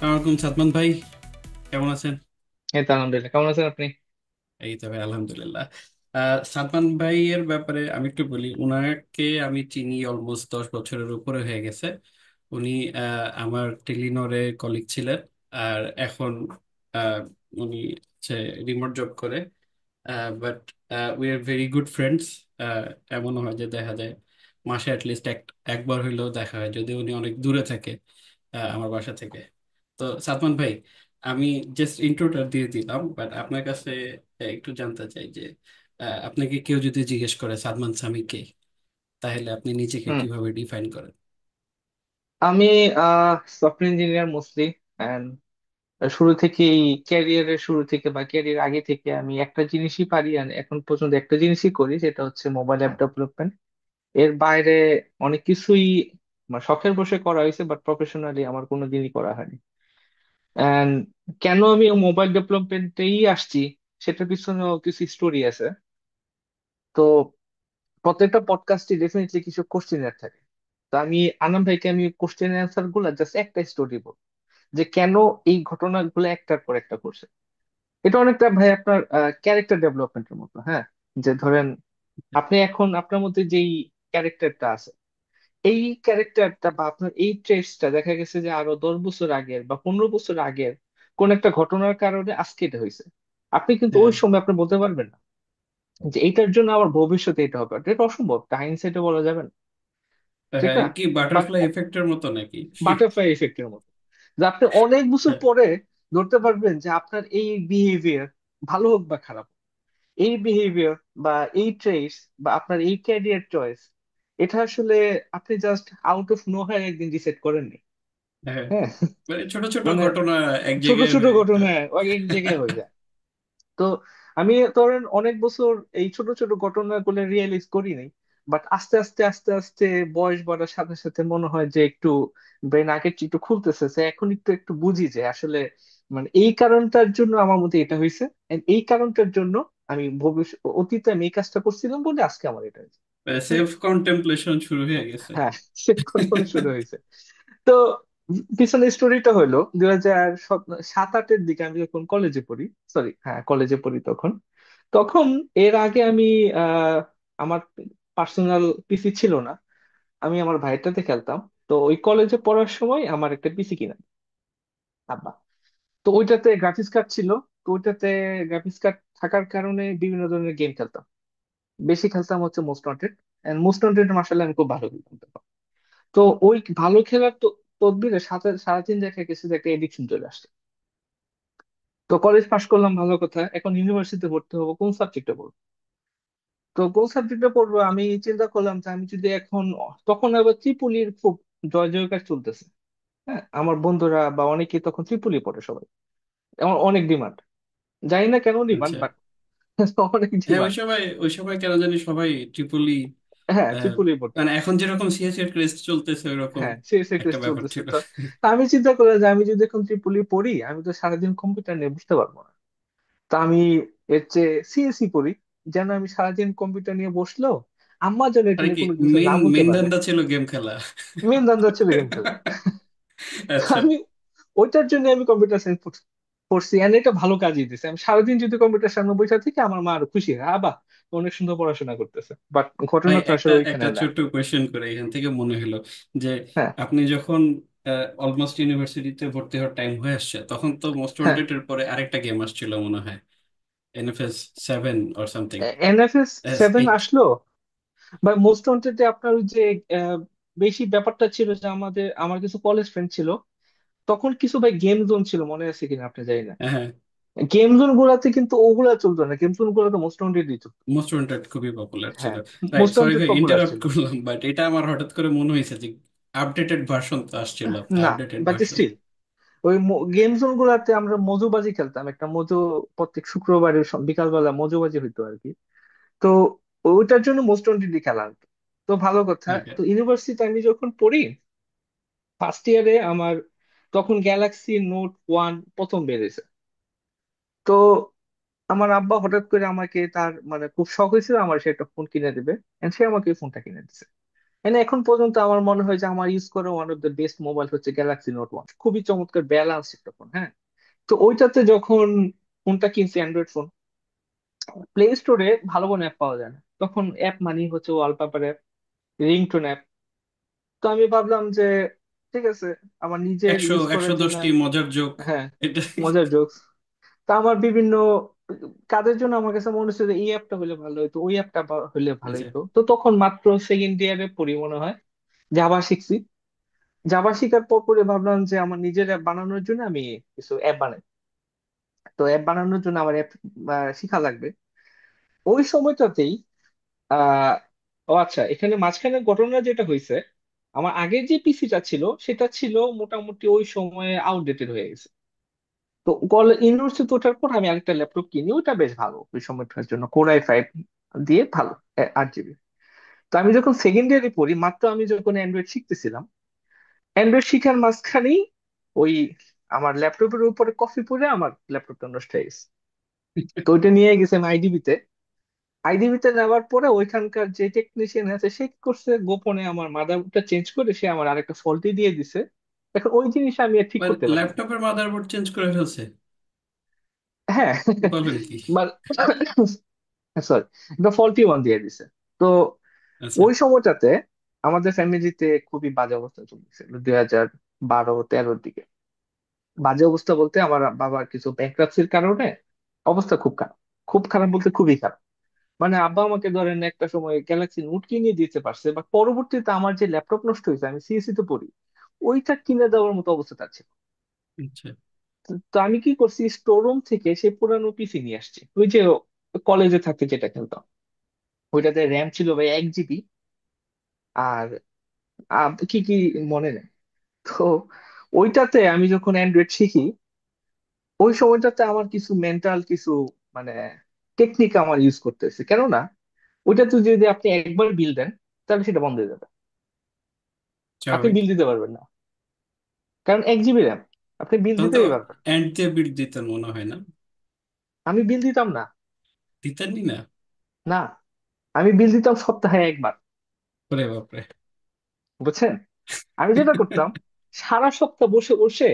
আসসালামাইকুম সাদমান ভাই, কেমন আছেন? এই তো আলহামদুলিল্লাহ। কেমন আছেন আপনি? এই তো ভাই, আলহামদুলিল্লাহ। সাদমান ভাই এর ব্যাপারে আমি একটু বলি। উনাকে আমি চিনি অলমোস্ট 10 বছরের উপরে হয়ে গেছে। উনি আমার টেলিনরে কলিগ ছিলেন। আর এখন আহ, উনি রিমোট জব করে। But we are very good friends. এমন হয় যে দেখা যায় মাসে অ্যাটলিস্ট একবার হইলেও দেখা হয়, যদি উনি অনেক দূরে থাকে আমার বাসা থেকে। তো সাদমান ভাই, আমি জাস্ট ইন্ট্রোটা দিয়ে দিলাম, বাট আপনার কাছে একটু জানতে চাই যে আপনাকে কেউ যদি জিজ্ঞেস করে সাদমান সামি কে, তাহলে আপনি নিজেকে হুম। কিভাবে ডিফাইন করেন? আমি সফটওয়্যার ইঞ্জিনিয়ার মোস্টলি। অ্যান্ড শুরু থেকেই, ক্যারিয়ারের শুরু থেকে বা ক্যারিয়ার আগে থেকে আমি একটা জিনিসই পারি, আর এখন পর্যন্ত একটা জিনিসই করি, যেটা হচ্ছে মোবাইল অ্যাপ ডেভেলপমেন্ট। এর বাইরে অনেক কিছুই মানে শখের বসে করা হয়েছে, বাট প্রফেশনালি আমার কোনো দিনই করা হয়নি। অ্যান্ড কেন আমি মোবাইল ডেভেলপমেন্টেই আসছি, সেটার পিছনেও কিছু স্টোরি আছে। তো প্রত্যেকটা পডকাস্টে ডেফিনেটলি কিছু কোশ্চেন থাকে। তো আমি আনাম ভাইকে আমি কোশ্চেন অ্যান্সার গুলা জাস্ট একটা স্টোরি বলবো, যে কেন এই ঘটনাগুলো একটার পর একটা করছে। এটা অনেকটা ভাই আপনার ক্যারেক্টার ডেভেলপমেন্টের মতো, হ্যাঁ। যে ধরেন, আপনি এখন আপনার মধ্যে যেই ক্যারেক্টারটা আছে, এই ক্যারেক্টারটা বা আপনার এই ট্রেসটা দেখা গেছে যে আরো 10 বছর আগের বা 15 বছর আগের কোন একটা ঘটনার কারণে আজকে এটা হয়েছে। আপনি কিন্তু ওই হ্যাঁ, সময় আপনি বলতে পারবেন না যে এইটার জন্য আমার ভবিষ্যতে এটা হবে। এটা অসম্ভব, হাইন্ডসাইটে বলা যাবে না, ঠিক হ্যাঁ, না? এটা কি বাটারফ্লাই এফেক্টের মতো নাকি? বাটারফ্লাই এফেক্টের মতো, যে আপনি অনেক বছর হ্যাঁ, পরে ধরতে পারবেন যে আপনার এই বিহেভিয়ার, ভালো হোক বা খারাপ, এই বিহেভিয়ার বা এই ট্রেস বা আপনার এই ক্যারিয়ার চয়েস, এটা আসলে আপনি জাস্ট আউট অফ নোহ্যার একদিন ডিসাইড করেননি। হ্যাঁ, হ্যাঁ, মানে ছোট ছোট মানে ঘটনা এক ছোট জায়গায় ছোট হয়ে ঘটনা ওই এক জায়গায় হয়ে যায়। তো আমি ধরেন অনেক বছর এই ছোট ছোট ঘটনাগুলো রিয়েলাইজ করি নাই, বাট আস্তে আস্তে আস্তে আস্তে বয়স বাড়ার সাথে সাথে মনে হয় যে একটু ব্রেন আগের চেয়ে একটু খুলতেছে, যে এখন একটু একটু বুঝি যে আসলে মানে এই কারণটার জন্য আমার মধ্যে এটা হয়েছে, and এই কারণটার জন্য আমি ভবিষ্যৎ অতীতে আমি এই কাজটা করছিলাম বলে আজকে আমার এটা হয়েছে। হ্যাঁ, সেলফ কন্টেম্পলেশন শুরু হয়ে গেছে। হ্যাঁ, সে কল্পনা শুরু হয়েছে। তো পিছনে স্টোরিটা হলো 2007-8-এর দিকে আমি যখন কলেজে পড়ি, সরি হ্যাঁ কলেজে পড়ি তখন। তখন এর আগে আমি আহ আমার পার্সোনাল পিসি ছিল না, আমি আমার ভাইটাতে খেলতাম। তো ওই কলেজে পড়ার সময় আমার একটা পিসি কিনা আব্বা। তো ওইটাতে গ্রাফিক্স কার্ড ছিল। তো ওইটাতে গ্রাফিক্স কার্ড থাকার কারণে বিভিন্ন ধরনের গেম খেলতাম। বেশি খেলতাম হচ্ছে most wanted, and most wanted মাসাল্লাহ আমি খুব ভালো খেলতাম তখন। তো ওই ভালো খেলার তো তদবিরে সাথে সারাদিন দেখা গেছে যে একটা এডিকশন চলে আসছে। তো কলেজ পাশ করলাম, ভালো কথা, এখন ইউনিভার্সিটিতে ভর্তি হবো, কোন সাবজেক্টে পড়বো? তো কোন সাবজেক্টে পড়বো আমি চিন্তা করলাম যে আমি যদি এখন, তখন আবার ত্রিপুলির খুব জয় জয়কার চলতেছে। হ্যাঁ, আমার বন্ধুরা বা অনেকে তখন ত্রিপুলি পড়ে সবাই, আমার অনেক ডিমান্ড, জানি না কেন ডিমান্ড, আচ্ছা। বাট অনেক হ্যাঁ, ডিমান্ড। ওই সময় কেন জানি সবাই ট্রিপলি, হ্যাঁ, আহ, ত্রিপুলি পড়তো। মানে এখন যেরকম সিএসএ এর ক্রেজ চলতেছে ওইরকম হ্যাঁ, সে একটা টেস্ট ব্যাপার চলতেছে ছিল। তো। আমি চিন্তা করলাম যে আমি যদি এখন ত্রিপুলি পড়ি, আমি তো সারাদিন কম্পিউটার নিয়ে বুঝতে পারবো না। তা আমি এর চেয়ে সিএসি পড়ি, যেন আমি সারাদিন কম্পিউটার নিয়ে বসলেও আম্মা যেন এটা মানে নিয়ে কি, কোনো কিছু মেইন না বলতে মেইন পারে। ধান্দা ছিল গেম খেলা? মেন ধান্দা ছিল গেম খেলা। আচ্ছা। আমি ওইটার জন্য আমি কম্পিউটার সায়েন্স পড়ছি, এন্ড এটা ভালো কাজই দিছে। আমি সারাদিন যদি কম্পিউটার সামনে বসে থাকি, আমার মা আরো খুশি হয়, আবা অনেক সুন্দর পড়াশোনা করতেছে। বাট ভাই, ঘটনাটা একটা আসলে একটা ওইখানে না। ছোট্ট কোয়েশ্চেন করে এখান থেকে মনে হলো যে হ্যাঁ, আপনি যখন অলমোস্ট ইউনিভার্সিটিতে ভর্তি হওয়ার টাইম হয়ে আসছে, তখন তো মোস্ট হ্যাঁ। ওয়ান্টেড এর পরে আরেকটা গেম আসছিল মনে হয়, NFS 7 or something, NFS S 7 eight. আসলো, বা মোস্ট ওয়ান্টেড আপনার ওই যে আহ, বেশি ব্যাপারটা ছিল যে আমার কিছু কলেজ ফ্রেন্ড ছিল, তখন কিছু ভাই গেম জোন ছিল, মনে আছে কিনা আপনি জানি না। হ্যাঁ, গেম জোন গুলাতে কিন্তু ওগুলা চলতো না, গেম জোন গুলাতে মোস্ট ওয়ান্টেডই চলতো। মোস্ট ওয়ান্টেড খুবই পপুলার ছিল। হ্যাঁ, রাইট, মোস্ট সরি ওয়ান্টেড ভাই, পপুলার ইন্টারাপ্ট ছিল। করলাম, বাট এটা আমার হঠাৎ করে মনে হয়েছে যে আপডেটেড ভার্সন তো আসছিল, না, আপডেটেড বাট ভার্সন। স্টিল ওই গেম জোন গুলাতে আমরা মজুবাজি খেলতাম, একটা মজু, প্রত্যেক শুক্রবারে বিকালবেলা মজুবাজি হইতো আর কি। তো ওইটার জন্য মোস্ট ওয়ান্টেডই খেলা হতো। তো ভালো কথা, ওকে। তো ইউনিভার্সিটি আমি যখন পড়ি, ফার্স্ট ইয়ারে আমার তখন গ্যালাক্সি নোট 1 প্রথম বেরিয়েছে। তো আমার আব্বা হঠাৎ করে আমাকে, তার মানে খুব শখ হয়েছিল আমার, সে একটা ফোন কিনে দিবে, and সে আমাকে এই ফোনটা কিনে দিছে। মানে এখন পর্যন্ত আমার মনে হয় যে আমার ইউজ করা one of the best mobile হচ্ছে গ্যালাক্সি নোট ওয়ান, খুবই চমৎকার ব্যালেন্স একটা ফোন। হ্যাঁ, তো ওইটাতে যখন ফোনটা কিনছি, অ্যান্ড্রয়েড ফোন, প্লে স্টোরে ভালো কোনো অ্যাপ পাওয়া যায় না তখন। অ্যাপ মানে হচ্ছে ওয়ালপেপার অ্যাপ, রিংটোন অ্যাপ। তো আমি ভাবলাম যে ঠিক আছে, আমার নিজের একশো ইউজ একশো করার জন্য। দশটি মজার জোক হ্যাঁ, এটা। মজার জোকস। তা আমার বিভিন্ন কাজের জন্য আমার কাছে মনে হচ্ছে যে এই অ্যাপটা হলে ভালো হতো, ওই অ্যাপটা হলে ভালো আচ্ছা। হতো। তো তখন মাত্র সেকেন্ড ইয়ারে পড়ি মনে হয়, জাভা শিখছি। জাভা শিখার পর পরে ভাবলাম যে আমার নিজের অ্যাপ বানানোর জন্য আমি কিছু অ্যাপ বানাই। তো অ্যাপ বানানোর জন্য আমার অ্যাপ শিখা লাগবে। ওই সময়টাতেই আহ ও আচ্ছা, এখানে মাঝখানে ঘটনা যেটা হয়েছে, আমার আগের যে পিসিটা ছিল সেটা ছিল মোটামুটি ওই সময়ে আউটডেটেড হয়ে গেছে। তো ইউনিভার্সিটি ওঠার পর আমি আরেকটা ল্যাপটপ কিনি, ওইটা বেশ ভালো ওই সময়টার জন্য, কোর i5 দিয়ে, ভালো, 8 জিবি। তো আমি যখন সেকেন্ড ইয়ারে পড়ি, মাত্র আমি যখন অ্যান্ড্রয়েড শিখতেছিলাম, অ্যান্ড্রয়েড শিখার মাঝখানেই ওই আমার ল্যাপটপের উপরে কফি পড়ে আমার ল্যাপটপটা নষ্ট হয়ে গেছে। তো ওইটা নিয়ে গেছে আমি আইডিবিতে। আইডিবিতে নেওয়ার পরে ওইখানকার যে টেকনিশিয়ান আছে সে কি করছে, গোপনে আমার মাদারবোর্ডটা চেঞ্জ করে সে আমার আরেকটা ফল্টি দিয়ে দিছে। এখন ওই জিনিস আমি আর ঠিক করতে পারি না। ল্যাপটপের মাদারবোর্ড চেঞ্জ করে ফেলছে? হ্যাঁ, বলেন কি! সরি, একটা ফল্টি ওয়ান দিয়ে দিছে। তো আচ্ছা। ওই সময়টাতে আমাদের ফ্যামিলিতে খুবই বাজে অবস্থা চলতেছিল 2012-13-র দিকে। বাজে অবস্থা বলতে আমার বাবার কিছু ব্যাংক্রাপসির কারণে অবস্থা খুব খারাপ। খুব খারাপ বলতে খুবই খারাপ। মানে আব্বা আমাকে ধরেন একটা সময় গ্যালাক্সি নোট কিনে দিতে পারছে, বাট পরবর্তীতে আমার যে ল্যাপটপ নষ্ট হয়েছে, আমি সিএসসি তে পড়ি, ওইটা কিনে দেওয়ার মতো অবস্থা তার ছিল। আচ্ছা। তো আমি কি করছি, স্টোররুম থেকে সেই পুরানো পিসি নিয়ে আসছি, ওই যে কলেজে থাকতে যেটা খেলতাম। ওইটাতে র্যাম ছিল ভাই 1 জিবি। আর কি কি মনে নেই। তো ওইটাতে আমি যখন অ্যান্ড্রয়েড শিখি, ওই সময়টাতে আমার কিছু মেন্টাল কিছু মানে টেকনিক আমার ইউজ করতেছে, কেননা ওইটাতে যদি আপনি একবার বিল দেন তাহলে সেটা বন্ধ হয়ে যাবে। আপনি স্বাভাবিক। বিল দিতে পারবেন না, কারণ 1 জিবি র্যাম, আপনি বিল তখন তো দিতেই পারবেন না। এন্ড দিয়ে বিট দিতেন মনে হয় না? আমি বিল দিতাম না। দিতেনই না? না, আমি বিল দিতাম সপ্তাহে একবার। ওরে বাপরে! বুঝছেন, আমি যেটা করতাম, সারা সপ্তাহ বসে বসে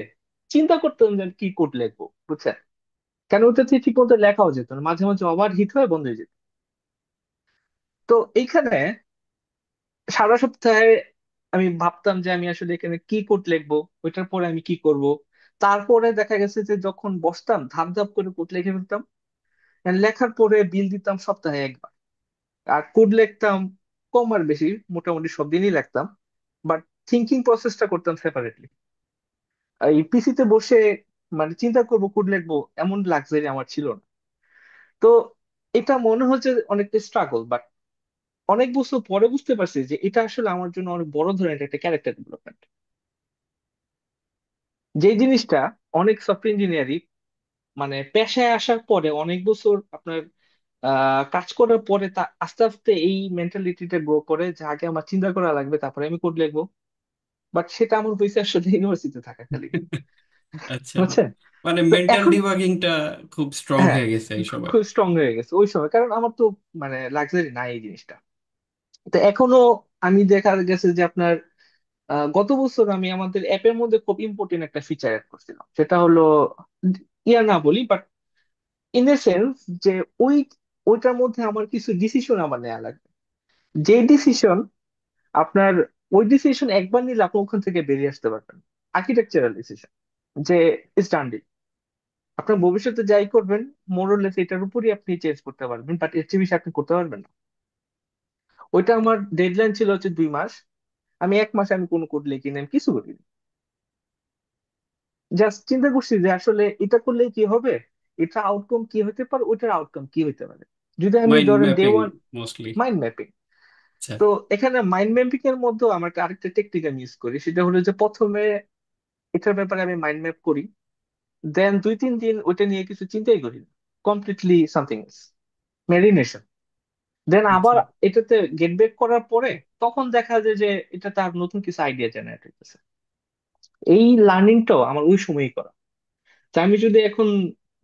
চিন্তা করতাম যে আমি কি কোড লিখবো। বুঝছেন, কেন ওটাতে ঠিক মতো লেখাও যেত না, মাঝে মাঝে ওভার হিট হয়ে বন্ধ হয়ে যেত। তো এইখানে সারা সপ্তাহে আমি ভাবতাম যে আমি আসলে এখানে কি কোড লিখবো, ওইটার পরে আমি কি করব। তারপরে দেখা গেছে যে যখন বসতাম ধাপ ধাপ করে কোড লিখে ফেলতাম। And লেখার পরে বিল দিতাম সপ্তাহে একবার। আর কোড লিখতাম কম আর বেশি, মোটামুটি সব দিনই লিখতাম, বাট থিঙ্কিং প্রসেসটা করতাম সেপারেটলি। এই পিসিতে বসে মানে চিন্তা করবো কোড লিখবো, এমন লাক্সারি আমার ছিল না। তো এটা মনে হচ্ছে অনেকটা স্ট্রাগল, বাট অনেক বছর পরে বুঝতে পারছি যে এটা আসলে আমার জন্য অনেক বড় ধরনের একটা ক্যারেক্টার ডেভেলপমেন্ট। যে জিনিসটা অনেক সফটওয়্যার ইঞ্জিনিয়ারই মানে পেশায় আসার পরে অনেক বছর আপনার কাজ করার পরে তা আস্তে আস্তে এই মেন্টালিটিটা গ্রো করে যে আগে আমার চিন্তা করা লাগবে তারপরে আমি কোড লিখবো। বাট সেটা আমার হয়েছে আসলে ইউনিভার্সিটিতে থাকাকালীন। আচ্ছা। বুঝছেন। মানে তো মেন্টাল এখন ডিবাগিংটা খুব স্ট্রং হ্যাঁ, হয়ে গেছে এই সময়। খুব স্ট্রং হয়ে গেছে ওই সময়, কারণ আমার তো মানে লাক্সারি নাই এই জিনিসটা। তো এখনো আমি দেখা গেছে যে আপনার গত বছর আমি আমাদের অ্যাপের মধ্যে খুব ইম্পর্টেন্ট একটা ফিচার অ্যাড করছিলাম, সেটা হলো ইয়া না বলি, বাট ইন এ সেন্স যে ওই ওইটার মধ্যে আমার কিছু ডিসিশন আমার নেওয়া লাগবে। যে ডিসিশন আপনার, ওই ডিসিশন একবার নিলে আপনি ওখান থেকে বেরিয়ে আসতে পারবেন। আর্কিটেকচারাল ডিসিশন, যে স্ট্যান্ডিং, আপনার ভবিষ্যতে যাই করবেন মোরলেস এটার উপরই আপনি চেঞ্জ করতে পারবেন, বাট এর চেয়ে বেশি আপনি করতে পারবেন না। ওইটা আমার ডেডলাইন ছিল হচ্ছে 2 মাস। আমি 1 মাসে আমি কোনো কোড লিখিনি, আমি কিছু করিনি। জাস্ট চিন্তা করছি যে আসলে এটা করলে কি হবে, এটা আউটকাম কি হতে পারে, ওইটার আউটকাম কি হতে পারে। যদি আমি মাইন্ড ধরেন day mapping one, mostly. Mind mapping. আচ্ছা। তো এখানে মাইন্ড ম্যাপিং এর মধ্যেও আমার আরেকটা টেকনিক আমি ইউজ করি, সেটা হলো যে প্রথমে এটার ব্যাপারে আমি মাইন্ড ম্যাপ করি, দেন 2-3 দিন ওইটা নিয়ে কিছু চিন্তাই করি না, কমপ্লিটলি সামথিং এলস, মেরিনেশন। দেন আবার আচ্ছা। এটাতে গেট ব্যাক করার পরে তখন দেখা যায় যে এটা তার নতুন কিছু আইডিয়া জেনারেট হইতেছে। এই লার্নিংটাও আমার ওই সময়ই করা। তাই আমি যদি এখন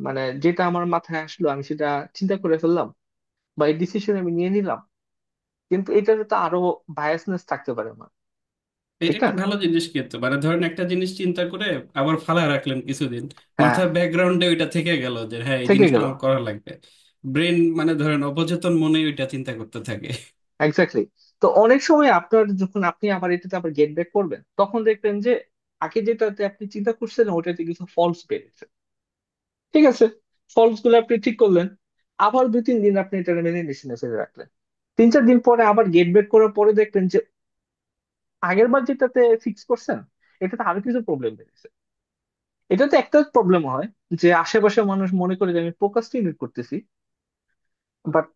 মানে যেটা আমার মাথায় আসলো আমি সেটা চিন্তা করে ফেললাম বা এই ডিসিশন আমি নিয়ে নিলাম, কিন্তু এটার তো আরো বায়াসনেস থাকতে পারে আমার, এটা ঠিক না? একটা ভালো জিনিস কিন্তু, মানে ধরেন একটা জিনিস চিন্তা করে আবার ফালা রাখলেন কিছুদিন, হ্যাঁ, মাথার ব্যাকগ্রাউন্ডে ওইটা থেকে গেল যে হ্যাঁ এই থেকে জিনিসটা গেল। আমার করা লাগবে। ব্রেন মানে ধরেন অবচেতন মনে ওইটা চিন্তা করতে থাকে। এক্স্যাক্টলি। তো অনেক সময় আপনার যখন আপনি আবার এটাতে আবার গেট ব্যাক করবেন, তখন দেখবেন যে আগে যেটাতে আপনি চিন্তা করছেন ওটাতে কিছু ফলস বেরিয়েছে। ঠিক আছে, ফলস গুলো আপনি ঠিক করলেন, আবার 2-3 দিন আপনি এটা মেনে নিয়ে ফেলে রাখলেন। 3-4 দিন পরে আবার গেট ব্যাক করার পরে দেখবেন যে আগের বার যেটাতে ফিক্স করছেন এটাতে আরো কিছু প্রবলেম বেরিয়েছে। এটাতে একটা প্রবলেম হয় যে আশেপাশে মানুষ মনে করে যে আমি প্রোক্রাস্টিনেট করতেছি, বাট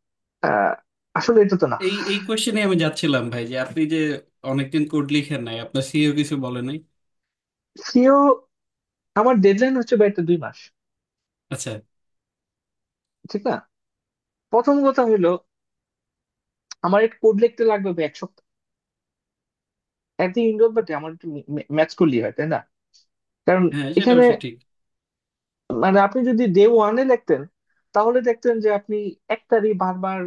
আসলে এটা তো না। এই এই কোশ্চেনে আমি যাচ্ছিলাম ভাই, যে আপনি যে অনেকদিন কোড লিখেন নাই, আপনার সিইও কিছু বলে নাই? সিও, আমার ডেডলাইন হচ্ছে বা এটা 2 মাস, আচ্ছা। ঠিক না? প্রথম কথা হলো আমার একটা কোড লিখতে লাগবে বা 1 সপ্তাহ, একদিন ইনডোর বাটে আমার একটু ম্যাচ করলেই হয়, তাই না? কারণ হ্যাঁ সেটা এখানে অবশ্য ঠিক। মানে আপনি যদি ডে 1-এ লিখতেন তাহলে দেখতেন যে আপনি একটারই বারবার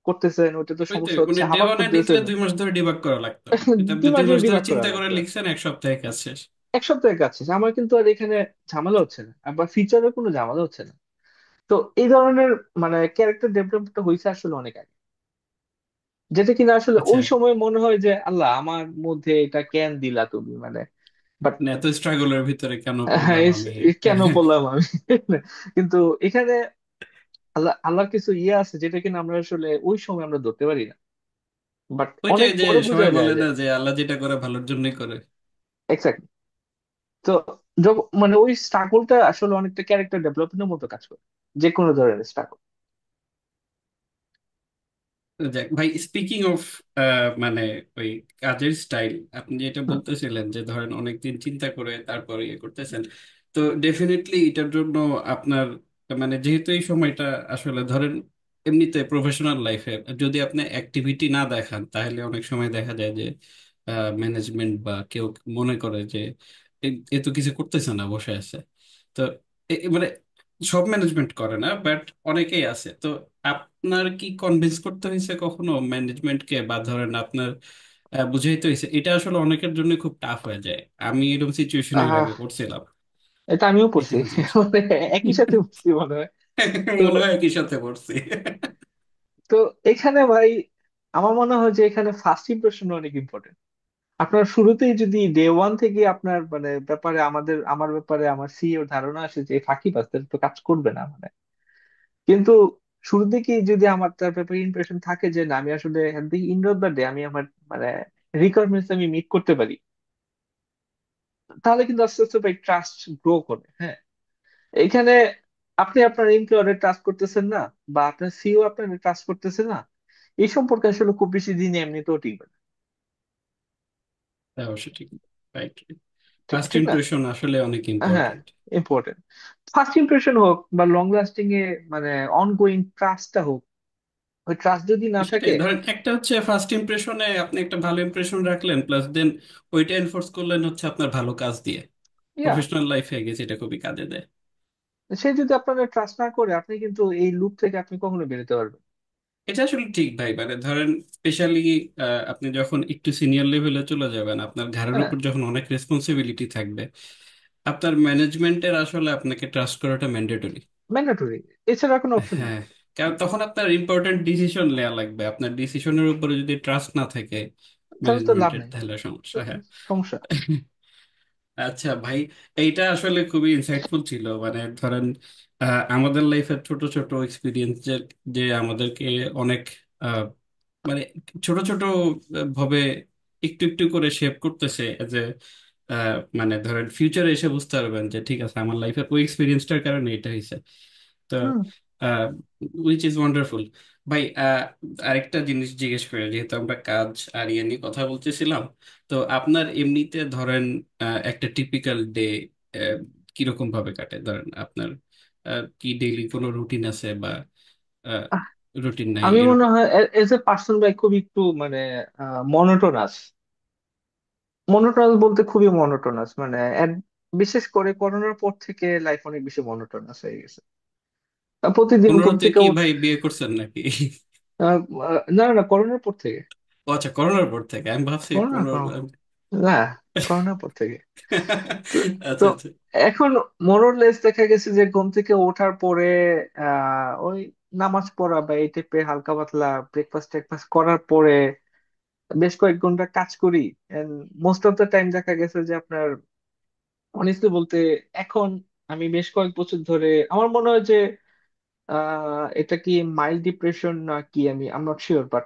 করতেছেন, ওটাতে ওই তো সমস্যা মানে হচ্ছে, আবার দেওয়ানে লিখলে করতেছেন। 2 মাস ধরে ডিবাগ করা লাগতো, কিন্তু আপনি দুই দুই মাসে মাস ধরে ডিবাগ করা চিন্তা করে লাগতো, লিখছেন, 1 সপ্তাহে কাজ শেষ। 1 সপ্তাহের কাজ শেষ। আমার কিন্তু আর এখানে ঝামেলা হচ্ছে না, আবার ফিচারের কোনো ঝামেলা হচ্ছে না। তো এই ধরনের মানে ক্যারেক্টার ডেভেলপমেন্টটা হয়েছে আসলে অনেক আগে, যেটা কিনা আসলে আচ্ছা, ওই সময় মনে হয় যে আল্লাহ আমার মধ্যে এটা কেন দিলা তুমি, মানে। বাট মানে এত স্ট্রাগলের ভিতরে কেন হ্যাঁ, পড়লাম আমি? কেন বললাম আমি কিন্তু এখানে আল্লাহর কিছু ইয়ে আছে যেটা কিনা আমরা আসলে ওই সময় আমরা ধরতে পারি না, বাট ওইটাই অনেক যে পরে বোঝা সবাই বলে যায় যে না যে আল্লাহ যেটা করে ভালোর জন্যই করে। এক্স্যাক্টলি। তো মানে ওই স্ট্রাগলটা আসলে অনেকটা ক্যারেক্টার ডেভেলপমেন্টের মতো কাজ করে, যে কোনো ধরনের স্ট্রাগল। যাক ভাই, স্পিকিং অফ মানে ওই কাজের স্টাইল, আপনি যেটা বলতেছিলেন যে ধরেন অনেকদিন চিন্তা করে তারপরে ইয়ে করতেছেন, তো ডেফিনেটলি এটার জন্য আপনার মানে যেহেতু এই সময়টা আসলে ধরেন এমনিতে প্রফেশনাল লাইফে যদি আপনি অ্যাক্টিভিটি না দেখান, তাহলে অনেক সময় দেখা যায় যে ম্যানেজমেন্ট বা কেউ মনে করে যে এ তো কিছু করতেছে না, বসে আছে। তো মানে সব ম্যানেজমেন্ট করে না, বাট অনেকেই আছে। তো আপনার কি কনভিন্স করতে হয়েছে কখনো ম্যানেজমেন্টকে, বা ধরেন আপনার বুঝাইতে হয়েছে? এটা আসলে অনেকের জন্য খুব টাফ হয়ে যায়। আমি এরকম সিচুয়েশনে এর আহ আগে পড়ছিলাম। এটা আমিও এই পড়ছি সেম জিনিসটা মানে একই সাথে পড়ছি মনে হয়। তো মনে হয় একই সাথে পড়ছি। তো এখানে ভাই আমার মনে হয় যে এখানে ফার্স্ট ইমপ্রেশন অনেক ইম্পর্টেন্ট। আপনার শুরুতেই যদি ডে 1 থেকে আপনার মানে ব্যাপারে আমার ব্যাপারে আমার সিইওর ধারণা আসে যে ফাঁকিবাজ, তাহলে তো কাজ করবে না মানে। কিন্তু শুরু থেকেই যদি আমার তার ব্যাপারে ইমপ্রেশন থাকে যে না আমি আসলে ইন্ড অফ দ্য ডে আমি আমার মানে রিকোয়ারমেন্টস আমি মিট করতে পারি, তাহলে কিন্তু আস্তে আস্তে ভাই ট্রাস্ট গ্রো করে। হ্যাঁ, এখানে আপনি আপনার এমপ্লয়ারে ট্রাস্ট করতেছেন না, বা আপনার সিইও আপনার ট্রাস্ট করতেছে না, এই সম্পর্কে আসলে খুব বেশি দিন এমনিতেও টিকবে না। হ্যাঁ, অবশ্যই ঠিক। রাইট। ঠিক ফার্স্ট ঠিক না? ইমপ্রেশন আসলে অনেক হ্যাঁ, ইম্পর্টেন্ট। ইম্পর্টেন্ট। ফার্স্ট ইমপ্রেশন হোক বা লং লাস্টিং এ মানে অনগোয়িং ট্রাস্টটা হোক, ওই ট্রাস্ট যদি না সেটাই থাকে। ধরেন একটা হচ্ছে ফার্স্ট ইমপ্রেশনে আপনি একটা ভালো ইমপ্রেশন রাখলেন, প্লাস দেন ওইটা এনফোর্স করলেন হচ্ছে আপনার ভালো কাজ দিয়ে। ইয়া, প্রফেশনাল লাইফে গেছে এটা খুবই কাজে দেয়। সে যদি আপনার ট্রাস্ট না করে আপনি কিন্তু এই লুপ থেকে আপনি কখনো বেরোতে পারবেন। এটা আসলে ঠিক ভাই, মানে ধরেন স্পেশালি আপনি যখন একটু সিনিয়র লেভেলে চলে যাবেন, আপনার ঘাড়ের হ্যাঁ, উপর যখন অনেক রেসপন্সিবিলিটি থাকবে, আপনার ম্যানেজমেন্টের আসলে আপনাকে ট্রাস্ট করাটা ম্যান্ডেটরি। ম্যান্ডেটরি, এছাড়া কোনো অপশন নেই। হ্যাঁ, কারণ তখন আপনার ইম্পর্টেন্ট ডিসিশন নেওয়া লাগবে, আপনার ডিসিশনের উপরে যদি ট্রাস্ট না থাকে তাহলে তো লাভ ম্যানেজমেন্টের, নেই, তাহলে সমস্যা। হ্যাঁ। সমস্যা। আচ্ছা ভাই, এইটা আসলে খুবই ইনসাইটফুল ছিল। মানে ধরেন আমাদের লাইফের ছোট ছোট এক্সপিরিয়েন্স যে যে আমাদেরকে অনেক আহ, মানে ছোট ছোট ভাবে একটু একটু করে শেপ করতেছে, যে মানে ধরেন ফিউচারে এসে বুঝতে পারবেন যে ঠিক আছে আমার লাইফের ওই এক্সপিরিয়েন্সটার কারণে এটা হয়েছে। তো হুম। Which is wonderful. ভাই আরেকটা জিনিস জিজ্ঞেস করে, যেহেতু আমরা কাজ আর ইয়ে নিয়ে কথা বলতেছিলাম, তো আপনার এমনিতে ধরেন একটা টিপিক্যাল ডে কিরকম ভাবে কাটে? ধরেন আপনার কি ডেইলি কোনো রুটিন আছে, বা আহ, রুটিন নাই আমি মনে এরকম? হয় এজ এ পার্সন ভাই খুব একটু মানে মনোটোনাস। মনোটোনাস বলতে খুবই মনোটোনাস মানে বিশেষ করে করোনার পর থেকে লাইফ অনেক বেশি মনোটোনাস হয়ে গেছে। প্রতিদিন ঘুম কোনোতে থেকে কি ভাই বিয়ে করছেন নাকি? আহ, না না, করোনার পর থেকে। ও আচ্ছা, করোনার পর থেকে আমি ভাবছি করোনা পুরো। না, করোনার পর থেকে। তো তো আচ্ছা আচ্ছা। এখন মোরলেস দেখা গেছে যে ঘুম থেকে ওঠার পরে ওই নামাজ পড়া বা এই টাইপের হালকা পাতলা ব্রেকফাস্ট টেকফাস্ট করার পরে বেশ কয়েক ঘন্টা কাজ করি। And most of the time দেখা গেছে যে আপনার, অনেস্টলি বলতে, এখন আমি বেশ কয়েক বছর ধরে আমার মনে হয় যে এটা কি মাইল্ড ডিপ্রেশন না কি, আমি নট শিওর, বাট